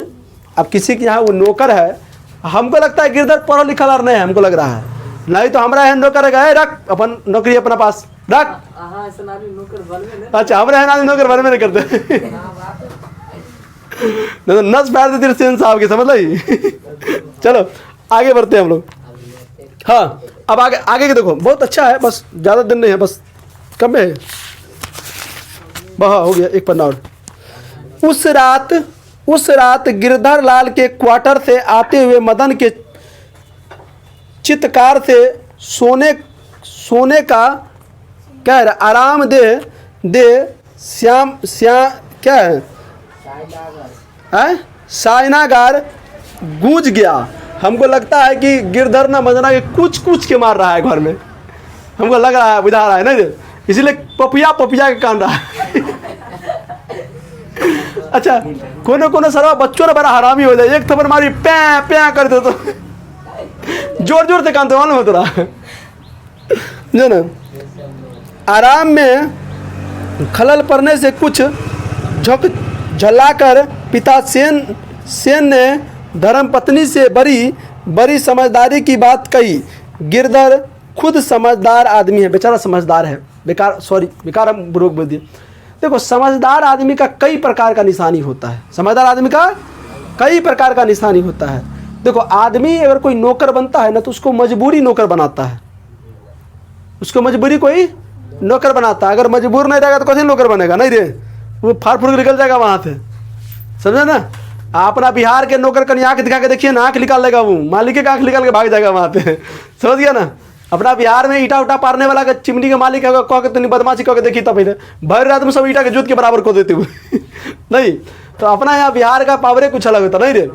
अब किसी के यहाँ वो नौकर है, हमको लगता है गिरधर पढ़ा लिखा और नहीं, हमको लग रहा है नहीं तो हमारा है नौकर गए रख अपन नौकरी अपना पास रख। अच्छा, हमारे है नौकर भर में नहीं करते नहीं तो नस पैर देती सेन साहब की, समझ ली। चलो आगे बढ़ते हैं हम लोग। हाँ, अब आगे के देखो, बहुत अच्छा है, बस ज़्यादा दिन नहीं है, बस कम है। हो गया एक पन्ना और। उस रात गिरधर लाल के क्वार्टर से आते हुए मदन के चित्कार से सोने का क्या है, आराम दे श्याम क्या है, सायनागार गूंज गया। हमको लगता है कि गिरधर ना मदना के कुछ के मार रहा है घर में, हमको लग रहा है, बुझा रहा है ना, इसीलिए पपिया के कान रहा है। अच्छा, कोने सरवा बच्चों ने बड़ा हरामी हो जाए, एक थप्पड़ मारी प्या कर दो तो जोर से कानते मालूम है तोरा जो ना। आराम में खलल पड़ने से कुछ झल्लाकर पिता सेन ने धर्मपत्नी से बड़ी समझदारी की बात कही। गिरधर खुद समझदार आदमी है, बेचारा समझदार है, बेकार हम बुरुक बोल दिए। देखो, समझदार आदमी का कई प्रकार का निशानी होता है, समझदार आदमी का कई प्रकार का निशानी होता है। देखो, आदमी अगर कोई नौकर बनता है ना तो उसको मजबूरी नौकर बनाता है, उसको मजबूरी कोई नौकर बनाता है। अगर मजबूर नहीं रहेगा तो कैसे नौकर बनेगा? नहीं रे, वो फाड़ फूड़ निकल जाएगा वहाँ से। समझे ना। अपना बिहार के नौकर कहीं आँख दिखा के देखिए ना, आँख निकाल लेगा, वो मालिक का आँख निकाल के भाग जाएगा वहाँ पे। समझ गया ना। अपना बिहार में ईटा उटा पारने वाला का चिमनी के मालिक है, कह के तनी बदमाशी कह के देखी तब पहले भर रात में सब ईटा के जूत के बराबर को देते हुए। नहीं तो अपना यहाँ बिहार का पावरे कुछ अलग होता नहीं रे।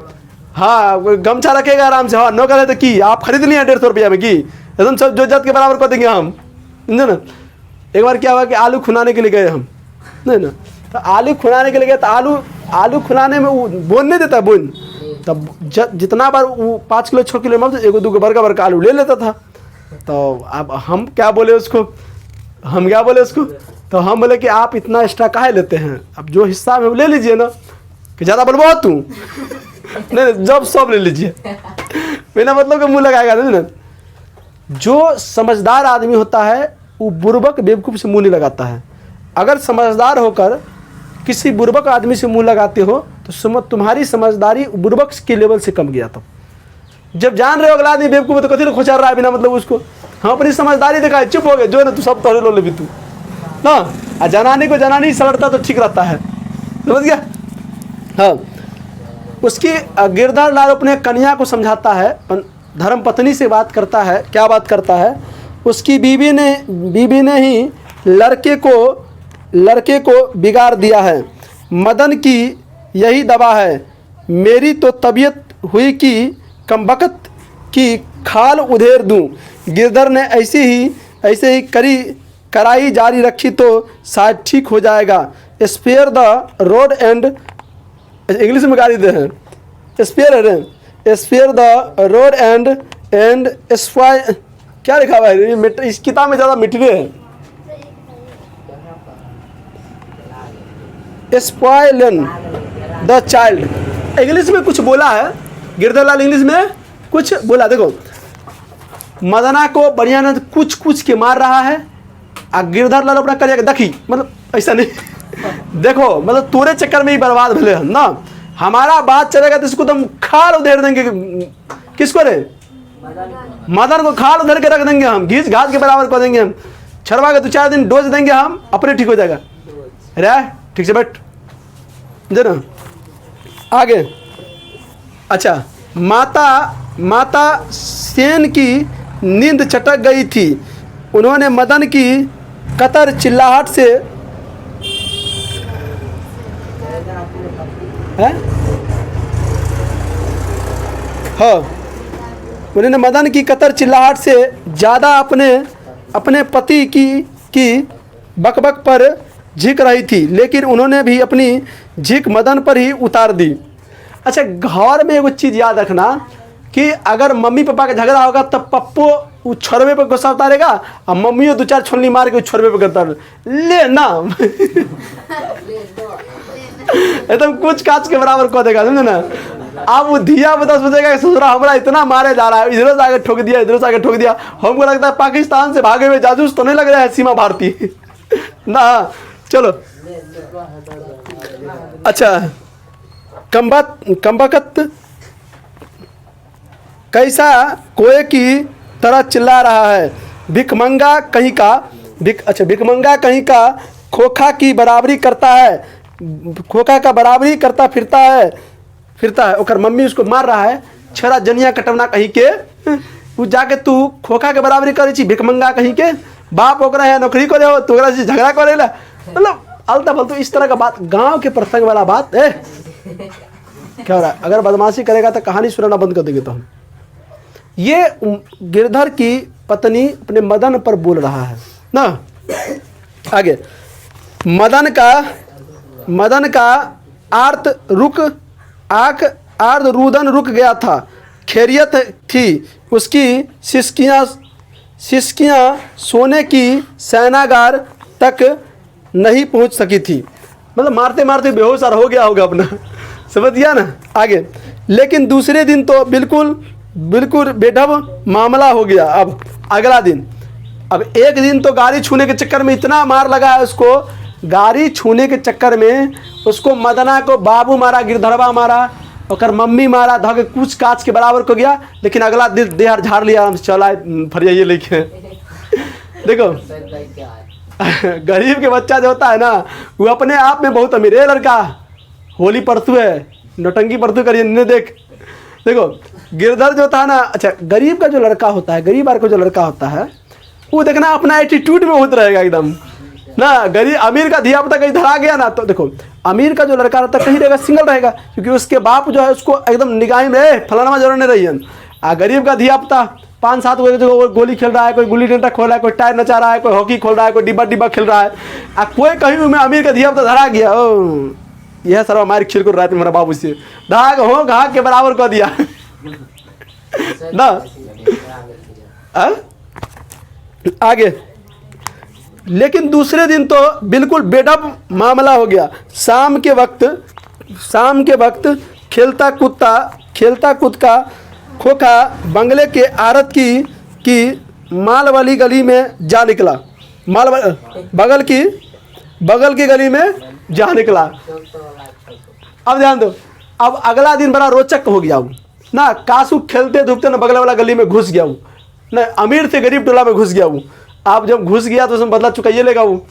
हाँ गमछा रखेगा आराम से, हाँ नौकर है तो की आप खरीद लिए 150 रुपया में की एकदम सब जो जात के बराबर कर देंगे हम, समझे ना। एक बार क्या हुआ कि आलू खुनाने के लिए गए हम, नहीं ना, तो आलू खुनाने के लिए गए तो आलू खुनाने में वो बोन नहीं देता, बोन तब जितना बार वो 5 किलो 6 किलो में एगो दूगो बड़का आलू ले लेता था। तो अब हम क्या बोले उसको, तो हम बोले कि आप इतना एक्स्ट्रा काहे लेते हैं, अब जो हिस्सा में ले लीजिए ना, कि ज़्यादा बोलबो तू। नहीं जब सब ले लीजिए, बिना मतलब का मुँह लगाएगा ना। जो समझदार आदमी होता है वो बुर्बक बेवकूफ़ से मुँह नहीं लगाता है। अगर समझदार होकर किसी बुर्बक आदमी से मुँह लगाते हो तो तुम्हारी समझदारी बुर्बक के लेवल से कम गया। तब जब जान रहे हो अगला आदमी बेवकूफ़ है तो कथी खोचा रहा है बिना मतलब उसको, हम अपनी समझदारी दिखाए चुप हो गए, जो है ना तू सब तोड़े लो ले भी तू ना। जनानी को जनानी सलटता तो ठीक रहता है, समझ गया। हाँ उसकी गिरधर लाल अपने कन्या को समझाता है, धर्म पत्नी से बात करता है। क्या बात करता है, उसकी बीवी ने ही लड़के को बिगाड़ दिया है, मदन की यही दवा है, मेरी तो तबीयत हुई कि कमबख्त की खाल उधेर दूं। गिरधर ने ऐसे ही कराई जारी रखी तो शायद ठीक हो जाएगा। Spare the rod and, English में गाली दे हैं, spare the rod and spy, क्या लिखा हुआ है इस किताब में, ज़्यादा मिटरे हैं। स्पॉइलन द चाइल्ड, इंग्लिश में कुछ बोला है गिरधर लाल, इंग्लिश में कुछ बोला। देखो मदना को बढ़िया ने कुछ के मार रहा है, और गिरधर लाल अपना करिए देखी, मतलब ऐसा नहीं देखो, मतलब तोरे चक्कर में ही बर्बाद भले हम ना। हमारा बात चलेगा तो इसको तुम खाल उधेर देंगे, किसको रे, मदन को खाल उधेर के रख देंगे हम, घीस घास के बराबर कर देंगे हम, छड़वा के 2-4 दिन डोज देंगे हम, अपने ठीक हो जाएगा। अरे ठीक से बैठ दे ना आगे। अच्छा माता सेन की नींद चटक गई थी, उन्होंने मदन की कतर चिल्लाहट से उन्होंने मदन की कतर चिल्लाहट से ज़्यादा अपने पति की बकबक पर झिक रही थी, लेकिन उन्होंने भी अपनी झिक मदन पर ही उतार दी। अच्छा घर में एगो चीज़ याद रखना कि अगर मम्मी पापा का झगड़ा होगा तब पप्पो वो छोरवे पे गुस्सा उतारेगा, और मम्मियों 2-4 छोलनी मार के छोरवे पे करता ले ना एकदम कुछ काच के बराबर कह देगा, समझे ना। अब वो धिया बता सोचेगा ससुरा हमारा इतना मारे जा रहा है, इधर से आगे ठोक दिया, इधर से आगे ठोक दिया, हमको लगता है पाकिस्तान से भागे हुए जासूस तो नहीं लग रहा है सीमा भारतीय ना। चलो अच्छा कमबख्त कैसा कोए की तरह चिल्ला रहा है, भिखमंगा कहीं का खोखा की बराबरी करता है, खोखा का बराबरी करता फिरता है। ओकर मम्मी उसको मार रहा है, छरा जनिया कटवना कहीं के, तू जाके तू खोखा के बराबरी करे छी, भिखमंगा कहीं के, बाप ओकरा है नौकरी करे हो तो ओकरा से झगड़ा करे ला, मतलब अलता फलतू इस तरह का बात, गांव के प्रसंग वाला बात है। क्या हो रहा है, अगर बदमाशी करेगा तो कहानी सुनाना बंद कर देंगे। तो हम ये गिरधर की पत्नी अपने मदन पर बोल रहा है ना। आगे मदन का आर्त रुदन रुक गया था, खैरियत थी, उसकी सिसकियाँ सोने की सेनागार तक नहीं पहुंच सकी थी, मतलब मारते मारते बेहोश और हो गया होगा अपना, समझ गया ना। आगे लेकिन दूसरे दिन तो बिल्कुल बेढब मामला हो गया। अब अगला दिन, अब एक दिन तो गाड़ी छूने के चक्कर में इतना मार लगा है उसको, गाड़ी छूने के चक्कर में उसको मदना को बाबू मारा, गिरधरवा मारा, और मम्मी मारा, धोके कुछ काच के बराबर को गया। लेकिन अगला दिन देह झाड़ लिया, आराम से चला फरियाइए लेके देखो गरीब के बच्चा जो होता है ना वो अपने आप में बहुत अमीर है लड़का, होली परतू है, नौटंकी परतू करिए ने देखो गिरधर जो था ना, अच्छा गरीब का जो लड़का होता है, गरीब को जो लड़का होता है वो देखना अपना एटीट्यूड में होता रहेगा एकदम ना। गरीब अमीर का धिया पुता कहीं धरा गया ना, तो देखो अमीर का जो लड़का रहता है कहीं रहेगा, सिंगल रहेगा, क्योंकि उसके बाप जो है उसको एकदम निगाह में फलाना जरूर नहीं रही है। गरीब का धिया पुता 5-7 जो गोली खेल रहा है, कोई गुल्ली डंडा खोल रहा है, कोई टायर नचा रहा है, कोई हॉकी खोल रहा है, कोई डिब्बा खेल रहा है, कोई कहीं में अमीर का धिया पुता धरा गया, ओ यह सर हमारे खीर को रात में मेरा बाबू से धाग हो घा के बराबर कर दिया ना। आगे लेकिन दूसरे दिन तो बिल्कुल बेढब मामला हो गया। शाम के वक्त खेलता कूदता खोखा बंगले के आरत की माल वाली गली में जा निकला, बगल की गली में जा निकला। अब ध्यान दो, अब अगला दिन बड़ा रोचक हो गया हूँ ना। कासू खेलते धूपते ना बगल वाला गली में घुस गया हूँ ना, अमीर से गरीब टोला में घुस गया हूँ। आप जब घुस गया तो उसमें बदला चुकाइए लेगा वो।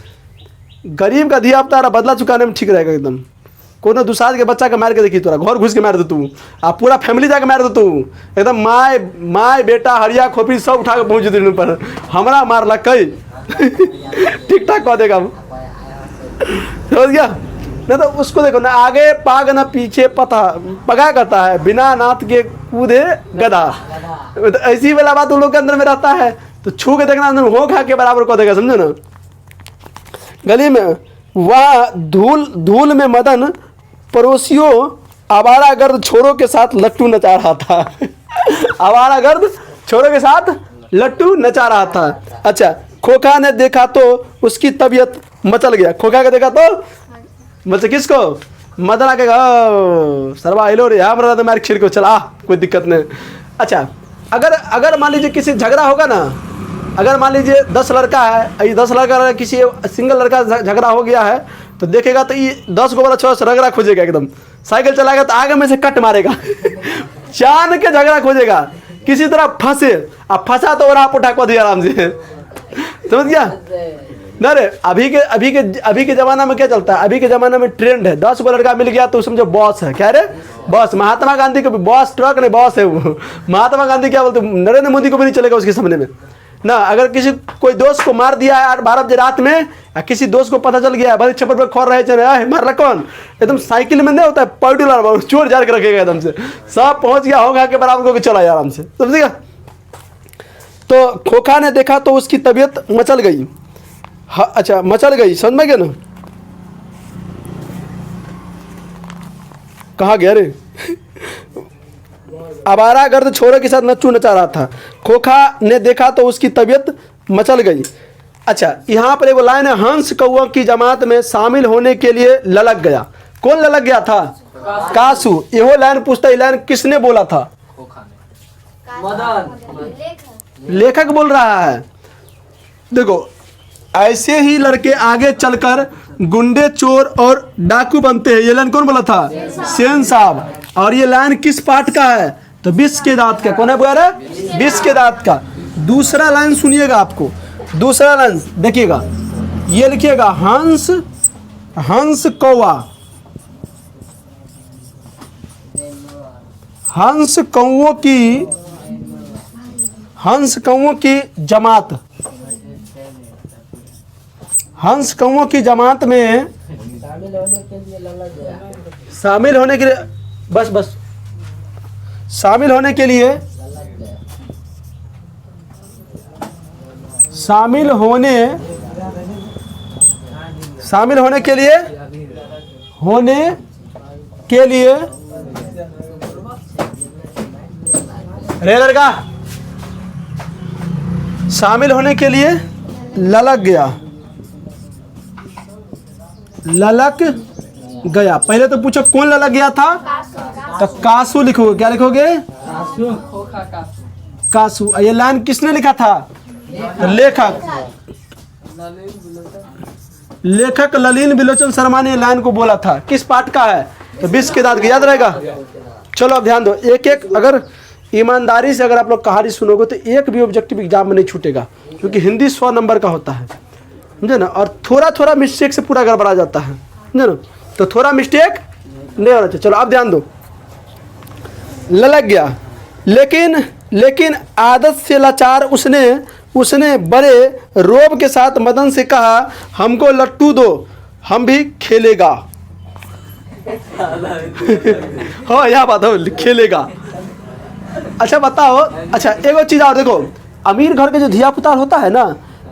गरीब का धिया पुता बदला चुकाने में ठीक रहेगा एकदम। कोनो दुसाद के बच्चा के मार के देखी, तोरा घर घुस के मार दे तू, आप पूरा फैमिली जाके मार दे तू, एकदम माय बेटा हरिया खोपी सब उठा के पहुँच दिन पर हमारा मार ला कई ठीक ठाक कह देगा समझ गया ना। तो उसको देखो ना, आगे पाग ना पीछे पगा करता है, बिना नाथ के कूदे गधा। तो ऐसी वाला बात उन लोग के अंदर में रहता है, तो छू के देखना अंदर हो खा के बराबर को देगा, समझो ना। गली में वह धूल में मदन पड़ोसियों आवारागर्द छोरों के साथ लट्टू नचा रहा था आवारागर्द छोरों के साथ लट्टू नचा रहा था। अच्छा, खोखा ने देखा तो उसकी तबीयत मचल गया। खोखा के देखा तो मतलब किसको? मदन आके सरवा हिलो रे यहाँ तो मार खीर को चला, कोई दिक्कत नहीं। अच्छा, अगर मान लीजिए किसी झगड़ा होगा ना, अगर मान लीजिए 10 लड़का है, ये 10 लड़का किसी सिंगल लड़का झगड़ा हो गया है, तो देखेगा तो ये 10 को वाला छोरा रगड़ा खोजेगा, एकदम साइकिल चलाएगा तो आगे में से कट मारेगा चान के झगड़ा खोजेगा, किसी तरह फंसे। अब फंसा तो और आप उठा को दिया आराम से समझ गया ना रे। अभी के ज़माना में क्या चलता है? अभी के ज़माना में ट्रेंड है, 10 को लड़का मिल गया तो समझो बॉस है। क्या रे बॉस? महात्मा गांधी को भी बॉस, ट्रक नहीं बॉस है वो। महात्मा गांधी क्या बोलते, नरेंद्र मोदी को भी नहीं चलेगा उसके सामने में ना। अगर कोई दोस्त को मार दिया है 12 बजे रात में, किसी दोस्त को पता चल गया है, भले छप्पर पर खोर रहे चले मार कौन, एकदम साइकिल में नहीं होता है पर्टिकुलर चोर जार के रखेगा, एकदम से सब पहुंच गया होगा के बराबर को चला आराम से, समझिएगा। तो खोखा ने देखा तो उसकी तबीयत मचल गई। अच्छा, मचल गई, समझ में गया ना। कहाँ गया रे आवारागर्द छोरे के साथ नच्चू नचा रहा था। खोखा ने देखा तो उसकी तबीयत मचल गई। अच्छा, यहाँ पर एक लाइन है, हंस कौआ की जमात में शामिल होने के लिए ललक गया। कौन ललक गया था? कासू। यहो लाइन पूछता, लाइन किसने बोला था? लेखक बोल रहा है। देखो, ऐसे ही लड़के आगे चलकर गुंडे, चोर और डाकू बनते हैं। ये लाइन कौन बोला था? सेन साहब। और ये लाइन किस पाठ का है? तो विष के दांत का। कौन है बोल रहा? विष के दांत का। दूसरा लाइन सुनिएगा, आपको दूसरा लाइन देखिएगा, ये लिखिएगा, हंस कौआ, हंस कौओं की जमात, हंस कौओं की जमात में शामिल होने के लिए बस शामिल होने के लिए रे लड़का शामिल होने के लिए ललक गया। पहले तो पूछो कौन ललक गया था? तो कासू लिखोगे। क्या लिखोगे? कासू। ये लाइन किसने लिखा था? लेखक ललीन बिलोचन शर्मा ने लाइन को बोला था। किस पाठ का है? तो विष के दांत। याद रहेगा। चलो अब ध्यान दो, एक अगर ईमानदारी से अगर आप लोग कहानी सुनोगे तो एक भी ऑब्जेक्टिव एग्जाम में नहीं छूटेगा, क्योंकि हिंदी 100 नंबर का होता है, समझे ना। और थोड़ा मिस्टेक से पूरा गड़बड़ा जाता है, समझे ना। तो थोड़ा मिस्टेक नहीं होना चाहिए। चलो अब ध्यान दो, ललक गया, लेकिन आदत से लाचार उसने बड़े रोब के साथ मदन से कहा, हमको लट्टू दो, हम भी खेलेगा। हाँ यह बात हो, खेलेगा। अच्छा बताओ, अच्छा एक चीज़ और देखो, अमीर घर के जो धिया पुता होता है ना,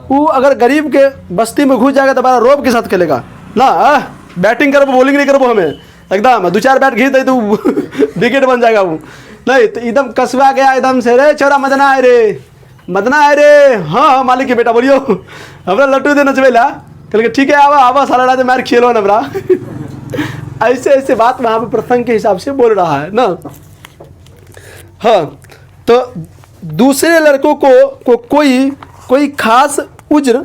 वो अगर गरीब के बस्ती में घुस जाएगा तो बड़ा रोब के साथ खेलेगा ना। बैटिंग करबो बॉलिंग नहीं करबो, हमें एकदम 2-4 बैट घीच दे तो विकेट बन जाएगा वो। नहीं तो एकदम कसवा गया एकदम से, रे छोरा मदना है रे, मदना है रे। हाँ मालिक के बेटा बोलियो, हमरा लट्टू दे नचवेला। कल ठीक है, आवा सारा रात मार खेलो ना बरा। ऐसे बात वहाँ पे प्रसंग के हिसाब से बोल रहा है ना। हाँ तो दूसरे लड़कों को कोई खास उज्र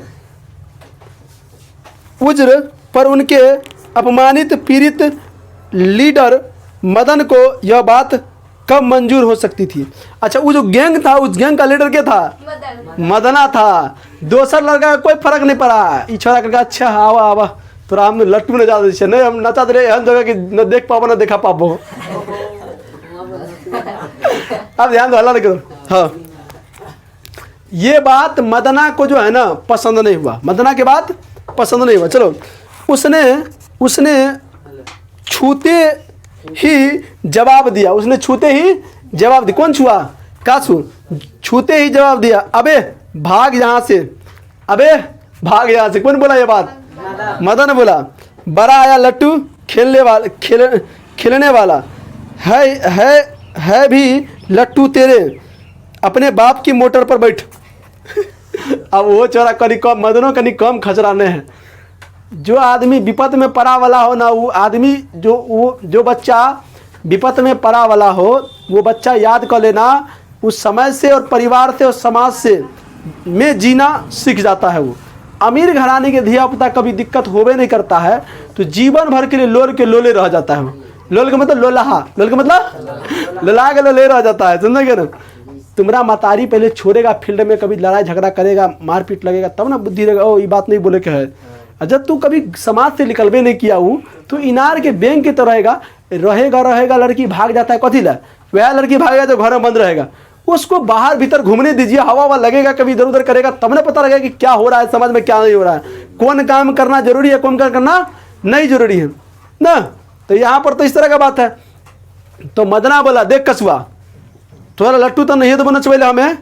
पर उनके अपमानित पीड़ित लीडर मदन को यह बात कब मंजूर हो सकती थी। अच्छा वो जो गैंग था, उस गैंग का लीडर क्या था? मदना था। दोसर लड़का कोई फर्क नहीं पड़ा। ई छोरा करके अच्छा आवा तोरा हम लट्टू न ज्यादा दे, नहीं हम नचा दे एहन जगह कि न देख पाबो न देखा पाबो। अब ध्यान दो, हल्ला नहीं करो। हाँ ये बात मदना को जो है ना पसंद नहीं हुआ, मदना के बात पसंद नहीं हुआ। चलो उसने छूते ही जवाब दिया, उसने छूते ही जवाब दिया। कौन छुआ? कासू। छूते ही जवाब दिया, अबे भाग यहाँ से, अबे भाग यहाँ से। कौन बोला ये बात? मदन बोला। बड़ा आया लट्टू खेलने वाला है भी लट्टू तेरे, अपने बाप की मोटर पर बैठ। अब वो चोरा कनी कम, मदनों कनी कम खचराने हैं। जो आदमी विपत में पड़ा वाला हो ना, वो आदमी जो बच्चा विपत में पड़ा वाला हो, वो बच्चा याद कर लेना, उस समय से और परिवार से और समाज से में जीना सीख जाता है। वो अमीर घराने के धिया पुता कभी दिक्कत होवे नहीं करता है, तो जीवन भर के लिए लोल के लोले रह जाता है। लोल के मतलब लोलाहा, लोल के मतलब लोला के लोले रह जाता है। समझे ना? तुम्हारा मतारी पहले छोड़ेगा फील्ड में, कभी लड़ाई झगड़ा करेगा, मारपीट लगेगा, तब ना बुद्धि रहेगा। ओ ये बात नहीं बोले के है। जब तू कभी समाज से निकलबे नहीं किया हूँ, तो इनार के बैंक की तरह रहेगा। लड़की भाग जाता है कथी ला, वह लड़की भागेगा जो घर में बंद रहेगा। उसको बाहर भीतर घूमने दीजिए, हवा लगेगा, कभी इधर उधर करेगा, तब ना पता लगेगा कि क्या हो रहा है समाज में, क्या नहीं हो रहा है, कौन काम करना जरूरी है, कौन काम करना नहीं जरूरी है ना। तो यहाँ पर तो इस तरह का बात है। तो मदना बोला, देख कसुआ, थोड़ा लट्टू तो नहीं तो बना चले हमें,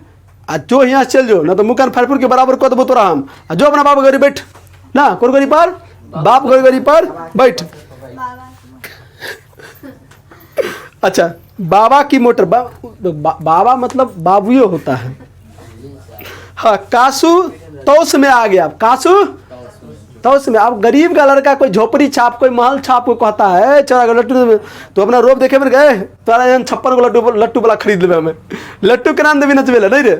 आज जो यहाँ चल जो ना तो मुकान फरपुर के बराबर कर देबो तोरा हम। जो अपना बाप गरीब बैठ ना, कौन गरीब पर बाप गरीब पर बैठ। अच्छा बाबा की मोटर, बाबा मतलब बाबुयो होता है। हाँ कासू तौस में आ गया, कासू तौस में। अब गरीब का लड़का कोई झोपड़ी छाप, कोई महल छाप को कहता है चला लट्टू, तो अपना रोप देखे में गए तोरा 56 को लट्टू वाला खरीद ले, हमें लट्टू के नाम देवी नचवेला नहीं रे,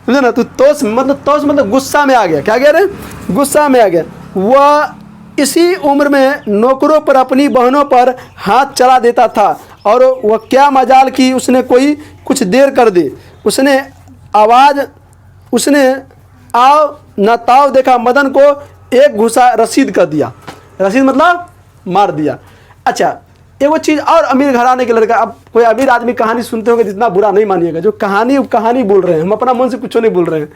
समझे ना। तो तौस मतलब गुस्सा में आ गया। क्या कह रहे? गुस्सा में आ गया। वह इसी उम्र में नौकरों पर, अपनी बहनों पर हाथ चला देता था, और वह क्या मजाल की उसने कोई कुछ देर कर दी। उसने आओ न ताव देखा, मदन को एक घुसा रसीद कर दिया। रसीद मतलब मार दिया। अच्छा एक वो चीज़ और, अमीर घराने के लड़का, अब कोई अमीर आदमी कहानी सुनते होंगे, जितना बुरा नहीं मानिएगा, जो कहानी बोल रहे हैं, हम अपना मन से कुछ नहीं बोल रहे हैं।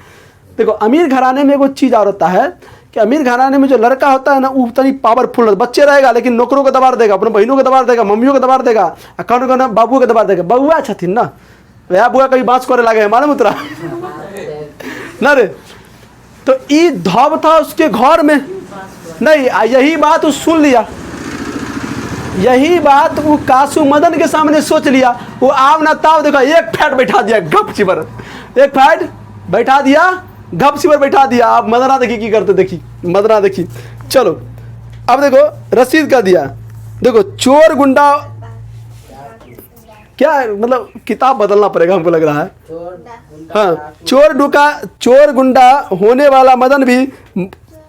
देखो अमीर घराने में वो चीज़ और होता है कि अमीर घराने में जो लड़का होता है ना, वो उतनी पावरफुल बच्चे रहेगा, लेकिन नौकरों को दबाड़ देगा, अपने बहनों को दबाड़ देगा, मम्मियों को दबाड़ देगा, कौन कौन बाबू को दबाड़ देगा। बउआ छथिन ना, वह बुआ कभी बाँस करे लगे मालूम उतरा ना रे। तो ई धब था उसके घर में नहीं, यही बात वो सुन लिया, यही बात वो कासू मदन के सामने सोच लिया। वो आव ना ताव देखा, एक फैट बैठा दिया गप चिबर, एक फैट बैठा दिया, गप चिबर बैठा दिया। अब मदना देखी की करते, देखी मदना देखी। चलो अब देखो रसीद का दिया। देखो चोर गुंडा, क्या मतलब किताब बदलना पड़ेगा हमको लग रहा है। हाँ चोर गुंडा होने वाला मदन भी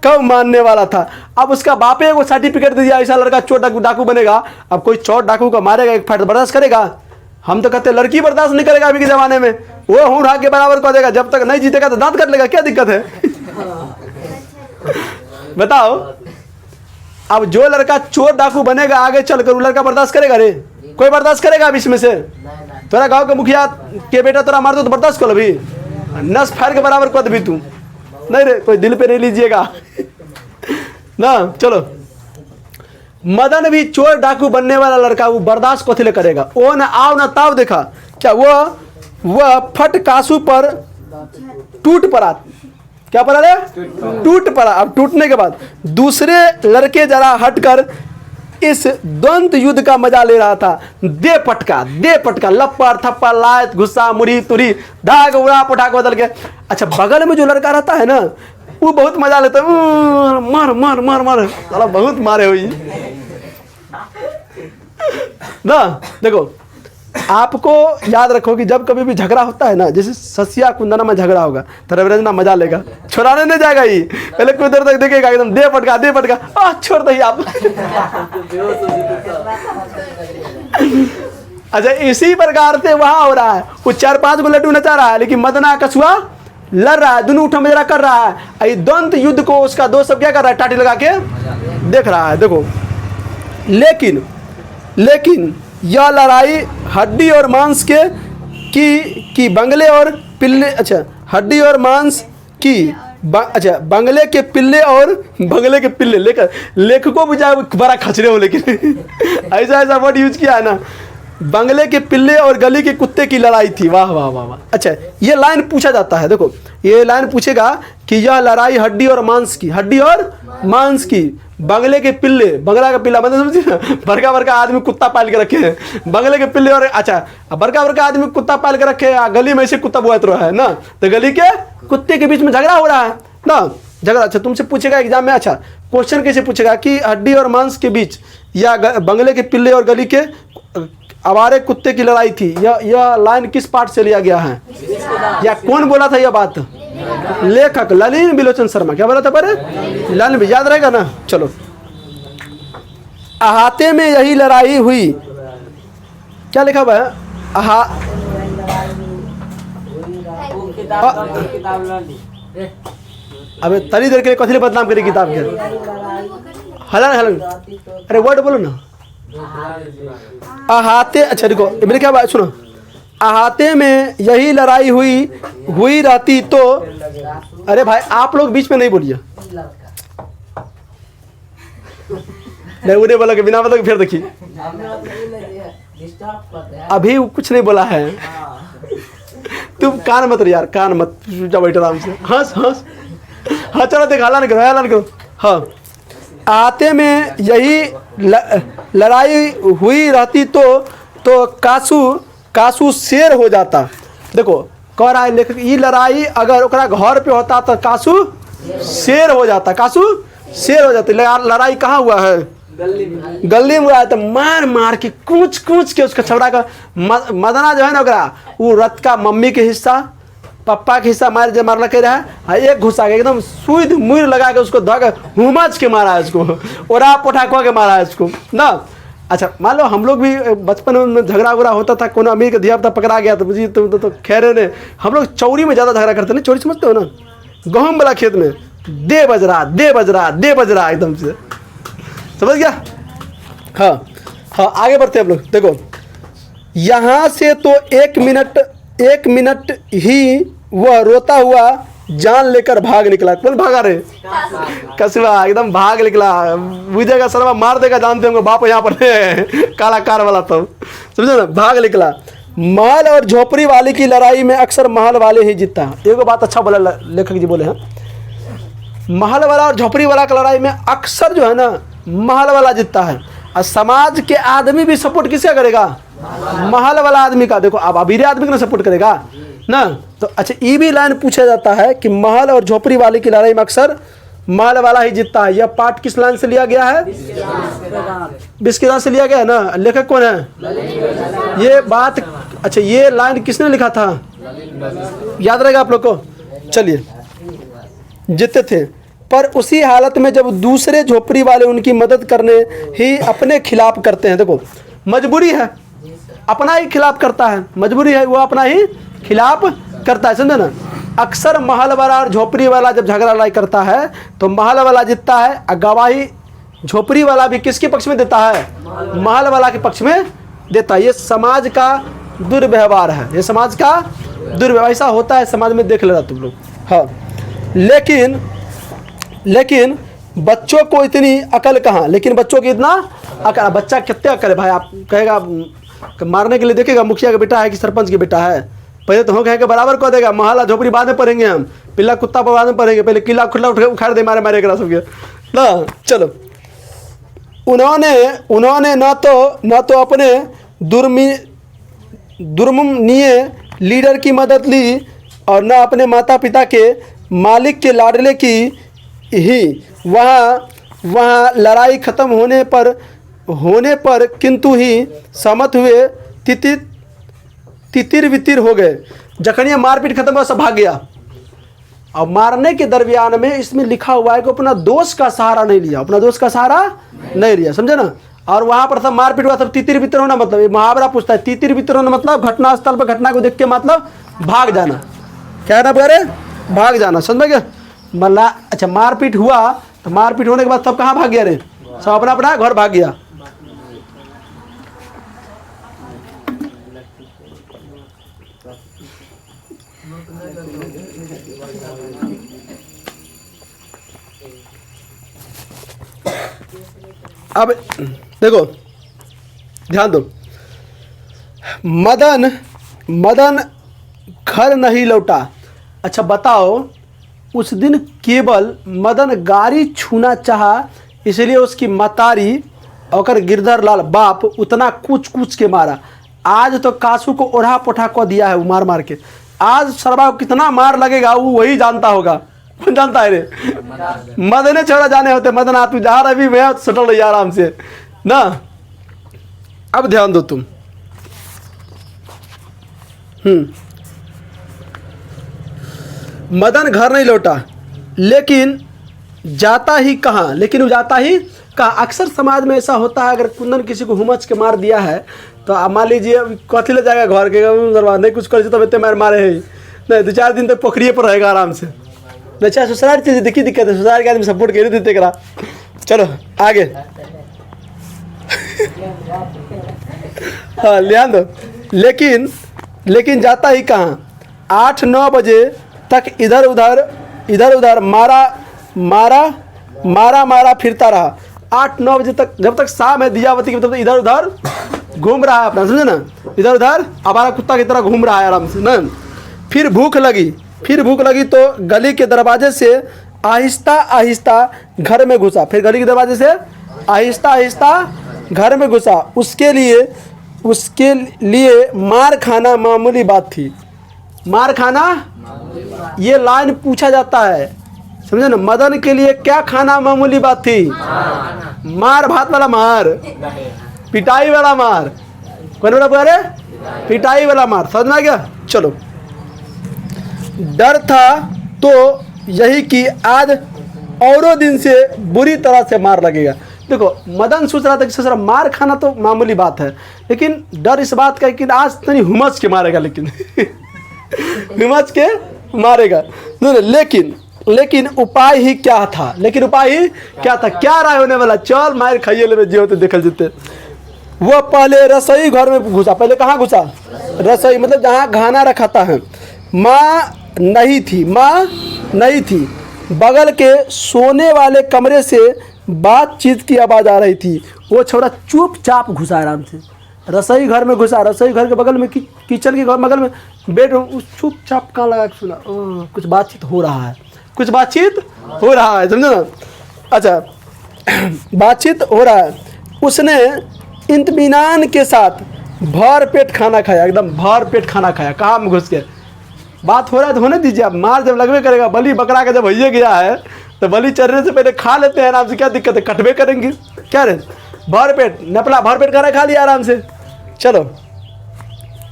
कब मानने वाला था। अब उसका बापे को सर्टिफिकेट दे दिया, ऐसा लड़का चोर डाकू बनेगा। अब कोई चोर डाकू को मारेगा, एक फैट बर्दाश्त करेगा? हम तो कहते लड़की बर्दाश्त नहीं करेगा अभी के ज़माने में, वो हूँ ढाक के बराबर कर देगा। जब तक नहीं जीतेगा तो दांत कट लेगा, क्या दिक्कत है? बताओ। अब जो लड़का चोर डाकू बनेगा आगे चलकर, वो लड़का बर्दाश्त करेगा रे? कोई बर्दाश्त करेगा अब इसमें से? तोरा गांव के मुखिया के बेटा तोरा मार दो तो बर्दाश्त कर अभी? नस फायर के बराबर कर भी तू नहीं रे, कोई दिल पे नहीं लीजिएगा ना। चलो, मदन भी चोर डाकू बनने वाला लड़का, वो बर्दाश्त कथी करेगा? वो ना आओ ना ताव देखा क्या, वह फट कासू पर टूट पड़ा। क्या पड़ा रे? टूट पड़ा। अब टूटने के बाद दूसरे लड़के जरा हटकर इस द्वंद्व युद्ध का मजा ले रहा था। दे पटका, लप्पर थप्पा, लात गुस्सा, मुरी तुरी, धाग उड़ा पटाख बदल के। अच्छा, बगल में जो लड़का रहता है ना, वो बहुत मजा लेता है। मार मार मार मार, साला बहुत मारे हुई ना। देखो, आपको याद रखो कि जब कभी भी झगड़ा होता है ना, जैसे ससिया कुंदना में झगड़ा होगा तो रविरंजना मजा लेगा, छुड़ाने नहीं जाएगा ही, पहले कुछ देर तक देखेगा एकदम दे पटका, छोड़ दही आप। अच्छा, इसी प्रकार से वहां हो रहा है, वो 4-5 गो लड्डू नचा रहा है, लेकिन मदना कछुआ लड़ रहा है, दोनों उठा मजरा कर रहा है। द्वंद्व युद्ध को उसका दोस्त सब क्या कर रहा है? टाटी लगा के देख रहा है। देखो, लेकिन यह लड़ाई हड्डी और मांस की बंगले और पिल्ले, अच्छा हड्डी और मांस की अच्छा बंगले के पिल्ले और बंगले के पिल्ले लेकर लेखकों बुझाए बड़ा खचरे हो, लेकिन ऐसा वर्ड यूज किया है ना, बंगले के पिल्ले और गली के कुत्ते की लड़ाई थी। वाह वाह वाह वाह। अच्छा, ये लाइन पूछा जाता है। देखो, ये लाइन पूछेगा कि यह लड़ाई हड्डी और मांस की बंगले के पिल्ले, बंगला का पिल्ला मतलब समझिए ना, बड़का आदमी कुत्ता पाल के रखे हैं, बंगले के पिल्ले और अच्छा बड़का आदमी कुत्ता पाल के रखे हैं, गली में से कुत्ता बुआत रहा है ना, तो गली के कुत्ते के बीच में झगड़ा हो रहा है ना, झगड़ा। अच्छा, तुमसे पूछेगा एग्जाम में, अच्छा क्वेश्चन कैसे पूछेगा कि हड्डी और मांस के बीच या बंगले के पिल्ले और गली के आवारे कुत्ते की लड़ाई थी, यह लाइन किस पार्ट से लिया गया है, या कौन बोला था यह बात? लेखक ललिन बिलोचन शर्मा। क्या बोला था पर? ललिन, याद रहेगा ना। चलो, अहाते में यही लड़ाई हुई, क्या लिखा हुआ है? अबे तनी देर के लिए कथी बदनाम करी किताब के? हलन, अरे वर्ड बोलो ना। अहाते, अच्छा देखो मेरे क्या बात सुनो, अहाते में यही लड़ाई हुई रहती तो, अरे भाई आप लोग बीच में नहीं बोलिए, नहीं उन्हें बोला कि बिना मतलब फिर देखिए, अभी वो कुछ नहीं बोला है। तुम कान मत यार, कान मत, जा बैठो आराम से, हंस। हाँ चलो देख, हला नहीं करो। हाँ, आते में यही लड़ाई हुई रहती तो कासू शेर हो जाता। देखो कह रहा है लेखक, ये लड़ाई अगर ओकरा घर पे होता तो कासू शेर हो जाता, लड़ाई कहाँ हुआ है? गली में हुआ है। तो मार के कूच के उसका छबड़ा का मदना जो है ना, ओकरा वो रथ का मम्मी के हिस्सा, पप्पा के हिस्सा मारना कह रहा है, एक घुसा के एकदम सुई मुर लगा के उसको धक हुमच के मारा है, उसको ओरा पोठाकुआ के मारा है उसको ना। अच्छा, मान लो हम लोग भी बचपन में झगड़ा उगड़ा होता था, कोनो अमीर का धियापुता पकड़ा गया तो बुझिए तुम तो खैर ने, हम लोग चौरी में ज़्यादा झगड़ा करते ना, चौरी समझते हो ना, गेहूँ वाला खेत में दे बज रहा एकदम से, समझ गया? हाँ आगे बढ़ते हैं हम लोग। देखो, यहाँ से तो एक मिनट ही वह रोता हुआ जान लेकर भाग निकला। कौन भागा रे? कछुआ एकदम भाग निकला, बुझेगा सरवा मार देगा, जानते होंगे बाप यहाँ पर काला कार वाला, तो समझो ना, भाग निकला। महल और झोपड़ी वाले की लड़ाई में अक्सर महल वाले ही जीतता है। एक बात अच्छा बोला लेखक जी, बोले हैं महल वाला और झोपड़ी वाला की लड़ाई में अक्सर जो है ना महल वाला जीतता है, और समाज के आदमी भी सपोर्ट किसका करेगा? महल वाला आदमी का। देखो अब अमीर आदमी को ना सपोर्ट करेगा ना, तो अच्छा ये भी लाइन पूछा जाता है कि महल और झोपड़ी वाले की लड़ाई में अक्सर महल वाला ही जीतता है। यह पाठ किस लाइन से लिया गया है? बिस्किदान से लिया गया है ना। लेखक कौन है? ये बात, अच्छा ये लाइन किसने लिखा था? याद रहेगा आप लोग को? चलिए, जीतते थे, पर उसी हालत में जब दूसरे झोपड़ी वाले उनकी मदद करने ही अपने खिलाफ करते हैं। देखो मजबूरी है, अपना ही खिलाफ करता है, मजबूरी है, वो अपना ही खिलाफ करता है, समझे ना। अक्सर महल वाला और झोपड़ी वाला जब झगड़ा लड़ाई करता है तो महल वाला जीतता है, और झोपड़ी वाला भी किसके पक्ष में देता है? महल वाला के पक्ष में देता है। ये समाज का दुर्व्यवहार है, ये समाज का दुर्व्यवहार। ऐसा होता है समाज में, देख लेना तुम लोग। हाँ, लेकिन बच्चों को इतनी अकल कहाँ, लेकिन बच्चों की इतना अकल, बच्चा कितने अकल है भाई? आप कहेगा मारने के लिए देखेगा मुखिया का बेटा है कि सरपंच का बेटा है, पहले तो हम कहेंगे बराबर को देगा, महल झोपड़ी बाद में पढ़ेंगे, हम पिल्ला कुत्ता पर बाद में पढ़ेंगे, पहले किला खुला उखाड़ दे मारे करा सबके ना। चलो, उन्होंने न तो अपने दुर्मनीय लीडर की मदद ली और न अपने माता पिता के मालिक के लाडले की ही। वहाँ लड़ाई खत्म होने पर किंतु ही सहमत हुए तितिर बितिर हो गए। जखन ये मारपीट खत्म हुआ सब भाग गया। और मारने के दरमियान में इसमें लिखा हुआ है कि अपना दोस्त का सहारा नहीं लिया, अपना दोस्त का सहारा नहीं लिया, समझे ना। और वहां पर सब मारपीट हुआ, सब तितिर बितर होना मतलब, ये मुहावरा पूछता है तितिर बितर होना मतलब घटना स्थल पर घटना को देख के मतलब भाग जाना। क्या ना बरे भाग जाना, समझ में क्या मतलब। अच्छा, मारपीट हुआ तो मारपीट होने के बाद सब कहाँ भाग गया रे? सब अपना अपना घर भाग गया। अब देखो, ध्यान दो, मदन घर नहीं लौटा। अच्छा बताओ, उस दिन केवल मदन गाड़ी छूना चाहा, इसलिए उसकी मतारी और गिरधर लाल बाप उतना कूच के मारा। आज तो कासू को ओढ़ा पोठा को दिया है वो मार मार के। आज सरबा को कितना मार लगेगा वो वही जानता होगा। कौन जानता है रे? मदने छोड़ा जाने होते, मदन आतू जा रहा अभी मैं सटल रही आराम से ना। अब ध्यान दो तुम, मदन घर नहीं लौटा, लेकिन जाता ही कहाँ? लेकिन वो जाता ही कहाँ? अक्सर समाज में ऐसा होता है, अगर कुंदन किसी को हुमच के मार दिया है तो आप मान लीजिए कथी ले जाएगा घर के, नहीं कुछ कर तब इतने मारे है नहीं, 2-4 दिन तक पोखरिए पर रहेगा आराम से। अच्छा, ससुराल चीज देखी दिक्कत है, ससुराल के आदमी सपोर्ट कर देते करा। चलो आगे। हाँ ध्यान दो, लेकिन जाता ही कहाँ? 8-9 बजे तक इधर उधर मारा फिरता रहा। 8-9 बजे तक, जब तक शाम है दियावती की, तब तक इधर उधर घूम रहा है अपना, समझे ना, इधर उधर आवारा कुत्ता की तरह घूम रहा है आराम से ना। फिर भूख लगी तो गली के दरवाजे से आहिस्ता घर में घुसा। फिर गली के दरवाजे से आहिस्ता घर में घुसा। उसके लिए मार खाना मामूली बात थी। मार खाना, ये लाइन पूछा जाता है, समझे ना। मदन के लिए क्या खाना मामूली बात थी? मार भात वाला मार, पिटाई वाला मार। कौन वाला बोल रहे? पिटाई वाला मार, समझ में आ गया। चलो, डर था तो यही कि आज औरों दिन से बुरी तरह से मार लगेगा। देखो, मदन सोच रहा था कि ससुरा मार खाना तो मामूली बात है, लेकिन डर इस बात का कि आज नहीं हुमच के मारेगा, लेकिन हुमच के मारेगा। लेकिन उपाय ही क्या था? क्या राय होने वाला? चल मार खाइए ले जो होते देखल जीते। वो पहले रसोई घर में घुसा। पहले कहाँ घुसा? रसोई, मतलब जहाँ खाना रखाता है। माँ नहीं थी। बगल के सोने वाले कमरे से बातचीत की आवाज़ आ रही थी। वो छोरा चुपचाप घुसा आराम से, रसोई घर में घुसा। रसोई घर के बगल में किचन के बगल में बेड, चुपचाप कहाँ लगा के सुना, कुछ बातचीत हो रहा है, समझे ना। अच्छा, बातचीत हो रहा है। उसने इत्मीनान के साथ भर पेट खाना खाया, एकदम भर पेट खाना खाया। कहाँ में घुस के बात हो रहा है तो होने दीजिए। आप मार जब लगवे करेगा, बलि बकरा का जब भैया गया है तो बलि चढ़ने से पहले खा लेते हैं आराम से, क्या दिक्कत है? कटवे करेंगे क्या रे? भर पेट नपला, भर पेट खाना खा लिया आराम से। चलो,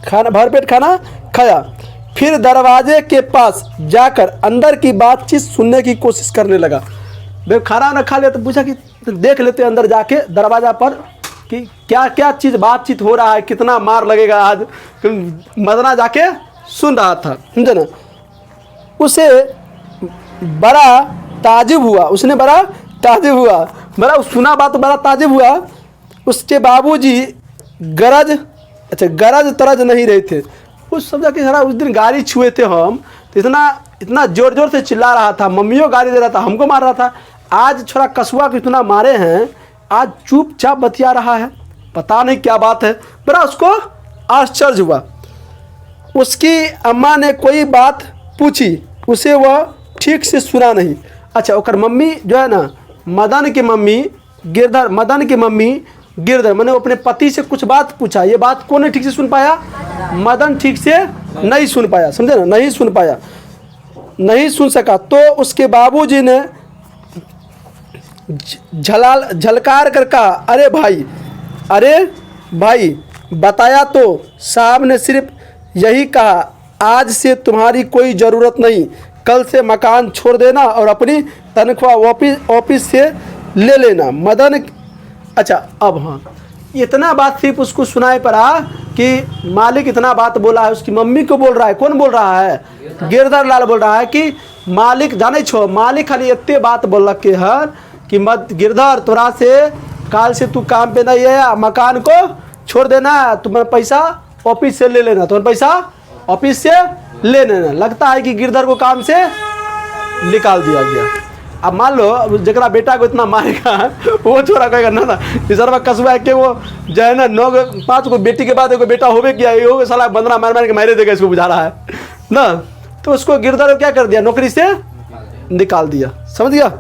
खाना भर पेट खाना खाया। फिर दरवाजे के पास जाकर अंदर की बातचीत सुनने की कोशिश करने लगा। भाई खाना ना खा लिया तो पूछा कि देख लेते अंदर जाके दरवाजा पर कि क्या क्या चीज़ बातचीत हो रहा है, कितना मार लगेगा आज। मदना जाके सुन रहा था, समझे ना। उसे बड़ा ताजुब हुआ, ताजुब हुआ, बड़ा सुना बात बड़ा ताजुब हुआ। उसके बाबूजी गरज तरज नहीं रहे थे। उस समझा कि सारा उस दिन गाड़ी छुए थे हम, तो इतना जोर जोर से चिल्ला रहा था, मम्मियों गाली दे रहा था, हमको मार रहा था। आज छोड़ा कसूआ को इतना मारे हैं, आज चुपचाप बतिया रहा है, पता नहीं क्या बात है। बड़ा उसको आश्चर्य हुआ। उसकी अम्मा ने कोई बात पूछी, उसे वह ठीक से सुना नहीं। अच्छा, ओकर मम्मी जो है ना, मदन की मम्मी गिरधर मैंने अपने पति से कुछ बात पूछा, ये बात कौन ने ठीक से सुन पाया? मदन ठीक से नहीं सुन पाया, समझे ना, नहीं सुन पाया, नहीं सुन सका। तो उसके बाबूजी ने झलकार कर कहा, अरे भाई बताया तो साहब ने सिर्फ यही कहा, आज से तुम्हारी कोई ज़रूरत नहीं, कल से मकान छोड़ देना और अपनी तनख्वाह ऑफिस से ले लेना। मदन, अच्छा अब हाँ, इतना बात सिर्फ उसको सुनाई पड़ा कि मालिक इतना बात बोला है, उसकी मम्मी को बोल रहा है। कौन बोल रहा है? गिरधर लाल बोल रहा है कि मालिक जाने छो, मालिक खाली इतने बात बोल के हर कि मत गिरधर, तोरा से काल से तू काम पे नहीं है, मकान को छोड़ देना, तुम्हारा पैसा ऑफिस से ले लेना, तुम्हारा पैसा ऑफिस से ले लेना। लगता है कि गिरधर को काम से निकाल दिया गया। अब मान लो जरा बेटा को इतना मारेगा, वो छोरा कहेगा ना इस कस्बा है कि वो जो है ना 5 को बेटी के बाद एक बेटा होवे किया, ये साला बंदना मार के मारे देगा, इसको बुझा रहा है ना। तो उसको गिरधर को क्या कर दिया? नौकरी से निकाल दिया, समझ गया?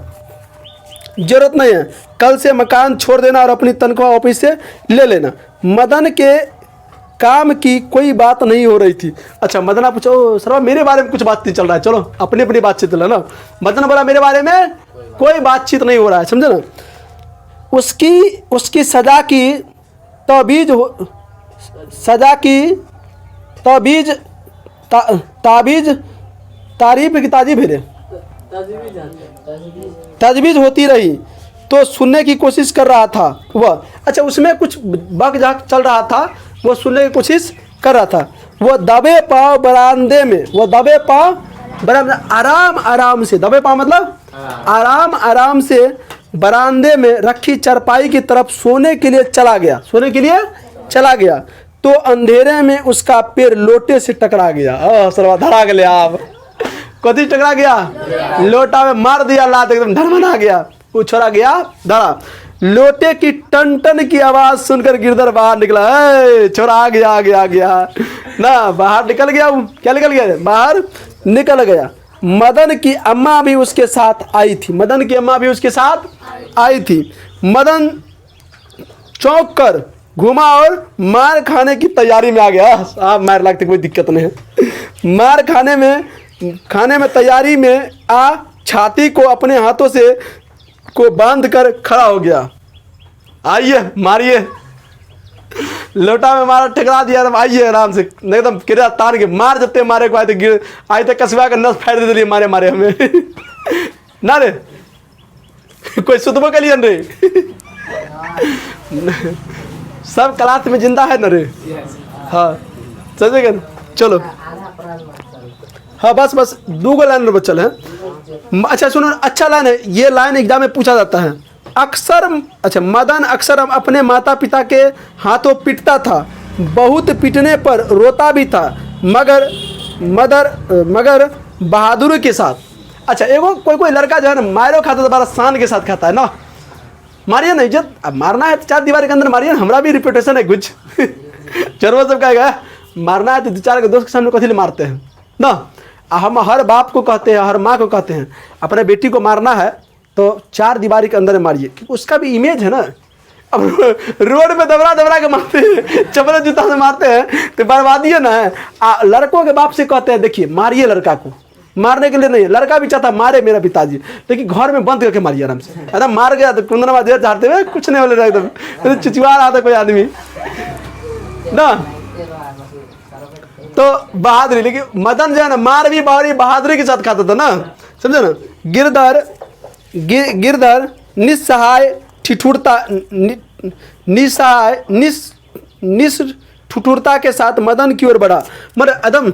जरूरत नहीं है, कल से मकान छोड़ देना और अपनी तनख्वाह ऑफिस से ले लेना। मदन के काम की कोई बात नहीं हो रही थी। अच्छा, मदना पूछो सर मेरे बारे में कुछ बात नहीं चल रहा है, चलो अपनी अपनी बातचीत है ना। मदन बोला मेरे बारे में कोई बातचीत नहीं हो रहा है, समझे ना। उसकी सजा की ताबीज तारीफ की तजवीज़ होती रही तो सुनने की कोशिश कर रहा था वह। अच्छा, उसमें कुछ बक झाक चल रहा था, वो सुनने की कोशिश कर रहा था। वो दबे पाँव बरामदे में, आराम से, दबे पाँव मतलब आराम से बरामदे में रखी चारपाई की तरफ सोने के लिए चला गया तो अंधेरे में उसका पैर लोटे से टकरा गया। सरवा धरा गए आप, कथी टकरा गया? लोटा में मार दिया लात, एकदम धड़मना गया, वो छोड़ा गया धड़ा। लोटे की टन टन की आवाज सुनकर गिरधर बाहर निकला। छोरा आ गया ना, बाहर निकल गया। क्या निकल गया? बाहर निकल गया। मदन की अम्मा भी उसके साथ आई थी। मदन चौंक कर घुमा और मार खाने की तैयारी में आ गया। आप मार लगते कोई दिक्कत नहीं है। मार खाने में तैयारी में आ छाती को अपने हाथों से को बांध कर खड़ा हो गया। आइए मारिए, लोटा में मारा, ठकरा दिया, आइए आराम से, एकदम किरा तार के मार जते मारे को आए थे कसबा का नस फाड़ दे दिए, मारे हमें ना रे कोई सुतबो के लिए रे सब क्लास में जिंदा है ना रे। हाँ समझेगा ना, चलो हाँ बस 2 लाइन बचल है। अच्छा सुनो, अच्छा लाइन है ये, लाइन एग्जाम में पूछा जाता है अक्सर। अच्छा, मदन अक्सर अपने माता पिता के हाथों पीटता था, बहुत पीटने पर रोता भी था, मगर बहादुरी के साथ। अच्छा, एगो कोई लड़का जो है ना मारो खाता तो बड़ा शान के साथ खाता है ना। मारिए ना, इज्जत अब मारना है तो 4 दीवार के अंदर मारिए। हमारा भी रिपुटेशन है कुछ चरवा सब कहेगा मारना है तो 2-4 के दोस्त के सामने कथी मारते हैं ना। हम हर बाप को कहते हैं, हर माँ को कहते हैं, अपने बेटी को मारना है तो 4 दीवारी के अंदर मारिए, क्योंकि उसका भी इमेज है ना। अब रोड पे दबरा के मारते हैं, चपल जूता से मारते हैं तो बर्बादी है ना। लड़कों के बाप से कहते हैं देखिए मारिए, लड़का को मारने के लिए नहीं, लड़का भी चाहता मारे मेरा पिताजी, लेकिन घर में बंद करके मारिए आराम से। एकदम मार गया तो कुंदन देर झाड़ते हुए कुछ नहीं बोले, एकदम चिचवा रहा था कोई आदमी ना। तो बहादुरी, लेकिन मदन जो है ना मार भी बहादुरी के साथ खाता था ना, समझे ना। गिरधर निस्सहाय ठिठुरता के साथ मदन की ओर बढ़ा। मतलब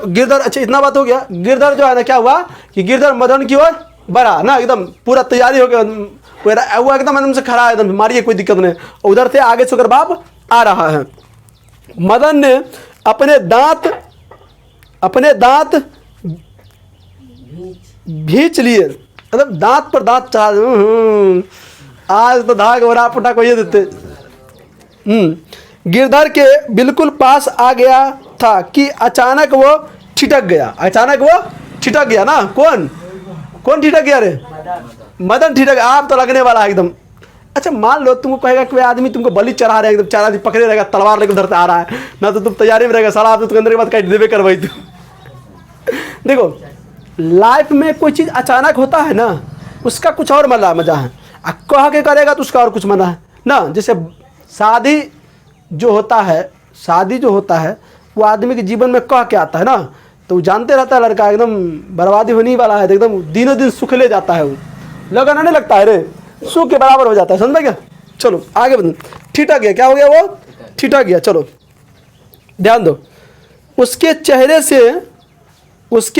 गिरधर, अच्छा इतना बात हो गया। गिरधर जो है ना क्या हुआ कि गिरधर मदन की ओर बड़ा ना एकदम पूरा तैयारी हो गया, वो एकदम से खड़ा है, एकदम मारिए कोई दिक्कत नहीं। उधर से आगे से बाप आ रहा है। मदन ने अपने दांत भींच लिए, मतलब दांत पर दांत चढ़ा, आज तो धाग वरा पुटा को ये देते। गिरधर के बिल्कुल पास आ गया था कि अचानक वो ठिठक गया ना। कौन ठिठक गया रे? मदन ठिठक। आप तो लगने वाला है एकदम। अच्छा मान लो तुमको कहेगा कि आदमी तुमको बलि चढ़ा रहा है, एकदम 4 आदमी पकड़े रहेगा, तलवार लेकर उधर से आ रहा है ना, तो तुम तैयारी में रहेगा, साला आप तो अंदर के बाद काट देवे करवाई तू। देखो लाइफ में कोई चीज़ अचानक होता है ना, उसका कुछ और मजा है, कह के करेगा तो उसका और कुछ मजा है ना। जैसे शादी जो होता है वो आदमी के जीवन में कह के आता है ना, तो वो जानते रहता है लड़का एकदम बर्बादी होने वाला है, तो एकदम दिनों दिन सुख ले जाता है, वो लगन नहीं लगता है रे, सुख के बराबर हो जाता है। समझ क्या? चलो आगे बढ़ो। ठिठक गया, क्या हो गया? वो ठिठक गया। चलो ध्यान दो, उसके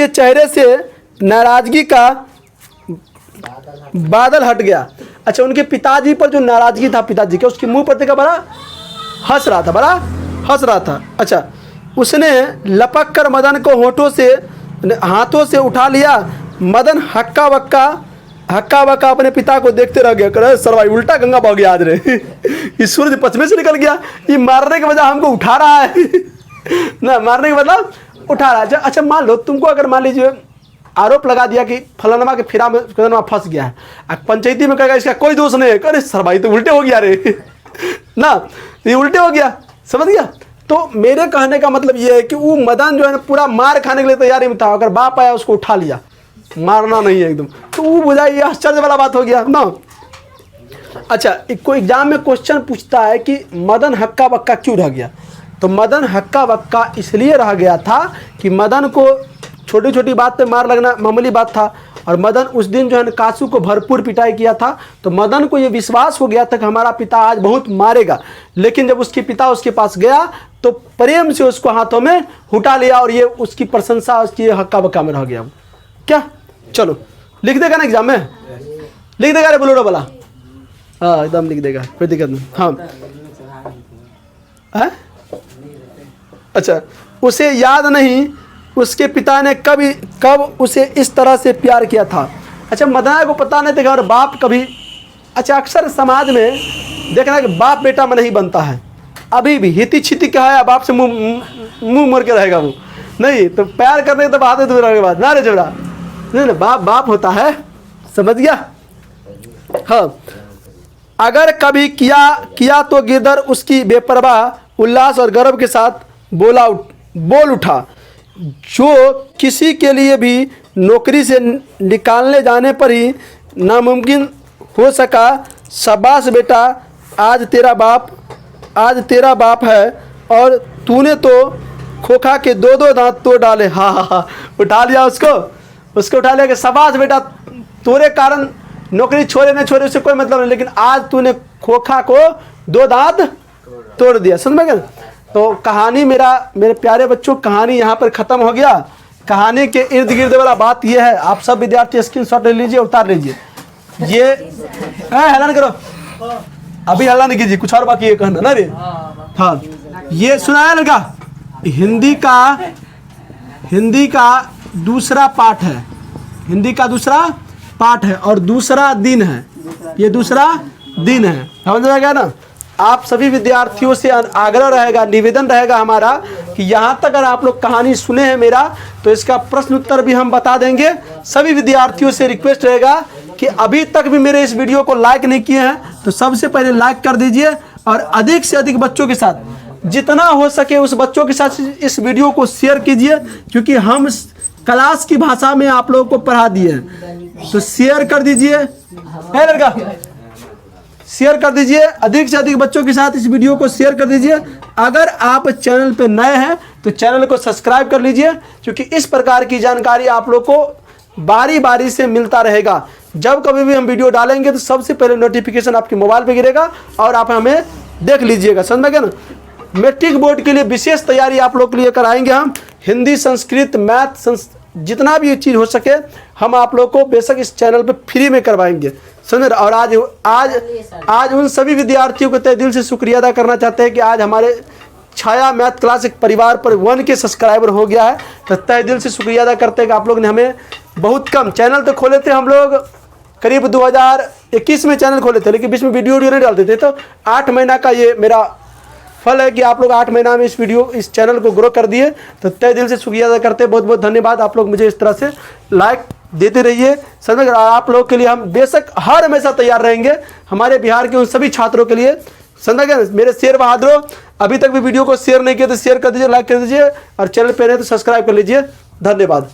चेहरे से नाराजगी का बादल हट गया। अच्छा उनके पिताजी पर जो नाराजगी था पिताजी के, उसके मुंह पर देखा बड़ा हंस रहा था। अच्छा उसने लपक कर मदन को हाथों से उठा लिया। मदन हक्का बक्का अपने पिता को देखते रह गया। करे सरवाई उल्टा गंगा बह गया आज रे। ये सूरज पश्चिम से निकल गया, ये मारने के बजाय हमको उठा रहा है। ना मारने के मतलब उठा रहा है। अच्छा मान लो तुमको अगर मान लीजिए आरोप लगा दिया कि फलानमा के फिरा में फंस गया है, पंचायती में कहेगा इसका कोई दोष नहीं है, अरे सर भाई तो उल्टे हो गया रे। ना ये उल्टे हो गया, समझ गया? तो मेरे कहने का मतलब ये है कि वो मदन जो है ना पूरा मार खाने के लिए तैयारी में था, अगर बाप आया उसको उठा लिया, मारना नहीं है एकदम, तो वो बुझा ये आश्चर्य वाला बात हो गया ना। अच्छा कोई एग्जाम में क्वेश्चन पूछता है कि मदन हक्का बक्का क्यों रह गया, तो मदन हक्का बक्का इसलिए रह गया था कि मदन को छोटी छोटी बात पे मार लगना मामूली बात था, और मदन उस दिन जो है कासू को भरपूर पिटाई किया था, तो मदन को ये विश्वास हो गया था कि हमारा पिता आज बहुत मारेगा। लेकिन जब उसके पिता उसके पास गया तो प्रेम से उसको हाथों में उठा लिया, और ये उसकी प्रशंसा उसकी हक्का बक्का में रह गया। क्या चलो लिख देगा ना एग्जाम में, लिख देगा रे बोलोड़ो वाला? हाँ एकदम लिख देगा, कोई दिक्कत नहीं। हाँ अच्छा उसे याद नहीं उसके पिता ने कब उसे इस तरह से प्यार किया था। अच्छा मदना को पता नहीं था और बाप कभी, अच्छा अक्सर समाज में देखना कि बाप बेटा में नहीं बनता है, अभी भी हिती छिती क्या है, बाप से मुंह मोड़ के रहेगा वो नहीं, तो प्यार करने तो बात है दूर के बाद ना रे जोड़ा, नहीं ना बाप होता है, समझ गया? हाँ अगर कभी किया तो गिरधर उसकी बेपरवाह उल्लास और गर्व के साथ बोल उठा, जो किसी के लिए भी नौकरी से निकालने जाने पर ही नामुमकिन हो सका। शाबाश बेटा, आज तेरा बाप है, और तूने तो खोखा के 2 दांत तोड़ डाले। हाँ उठा लिया उसको उठा लिया कि शाबाश बेटा, तोरे कारण नौकरी छोड़े न छोड़े उससे कोई मतलब नहीं, लेकिन आज तूने खोखा को 2 दांत तोड़ दिया। समझ में गया? तो कहानी मेरे प्यारे बच्चों, कहानी यहाँ पर ख़त्म हो गया। कहानी के इर्द गिर्द वाला बात यह है, आप सब विद्यार्थी स्क्रीनशॉट ले लीजिए, उतार लीजिए। ये हल्ला नहीं करो, अभी हल्ला नहीं कीजिए, कुछ और बाकी ये कहना ना रे। हाँ ये सुनाया लड़का, हिंदी का दूसरा पाठ है, हिंदी का दूसरा पाठ है और दूसरा दिन है, ये दूसरा दिन है, समझ में गया ना? आप सभी विद्यार्थियों से आग्रह रहेगा, निवेदन रहेगा हमारा कि यहाँ तक अगर आप लोग कहानी सुने हैं मेरा, तो इसका प्रश्न उत्तर भी हम बता देंगे। सभी विद्यार्थियों से रिक्वेस्ट रहेगा कि अभी तक भी मेरे इस वीडियो को लाइक नहीं किए हैं तो सबसे पहले लाइक कर दीजिए, और अधिक से अधिक बच्चों के साथ जितना हो सके उस बच्चों के साथ इस वीडियो को शेयर कीजिए, क्योंकि हम क्लास की भाषा में आप लोगों को पढ़ा दिए हैं। तो शेयर कर दीजिए, है लड़का, शेयर कर दीजिए, अधिक से अधिक बच्चों के साथ इस वीडियो को शेयर कर दीजिए। अगर आप चैनल पे नए हैं तो चैनल को सब्सक्राइब कर लीजिए, क्योंकि इस प्रकार की जानकारी आप लोग को बारी बारी से मिलता रहेगा। जब कभी भी हम वीडियो डालेंगे तो सबसे पहले नोटिफिकेशन आपके मोबाइल पे गिरेगा और आप हमें देख लीजिएगा। समझ में गया ना? मैट्रिक बोर्ड के लिए विशेष तैयारी आप लोग के लिए कराएंगे हम। हिंदी, संस्कृत, मैथ जितना भी ये चीज़ हो सके हम आप लोग को बेशक इस चैनल पे फ्री में करवाएंगे, समझ रहे। और आज उन सभी विद्यार्थियों को तहे दिल से शुक्रिया अदा करना चाहते हैं कि आज हमारे छाया मैथ क्लास एक परिवार पर 1 के सब्सक्राइबर हो गया है। तो तहे दिल से शुक्रिया अदा करते हैं कि आप लोग ने हमें बहुत कम, चैनल तो खोले थे हम लोग करीब 2021 में चैनल खोले थे, लेकिन बीच में वीडियो नहीं डालते थे। तो 8 महीना का ये मेरा फल है कि आप लोग 8 महीना में इस चैनल को ग्रो कर दिए। तो तहे दिल से शुक्रिया अदा करते हैं, बहुत बहुत धन्यवाद। आप लोग मुझे इस तरह से लाइक देते रहिए, समझ। आप लोग के लिए हम बेशक हर हमेशा तैयार रहेंगे, हमारे बिहार के उन सभी छात्रों के लिए, समझ गए। मेरे शेर बहादुरों, अभी तक भी वीडियो को शेयर नहीं किया तो शेयर कर दीजिए, लाइक कर दीजिए, और चैनल पे नहीं तो सब्सक्राइब कर लीजिए। धन्यवाद।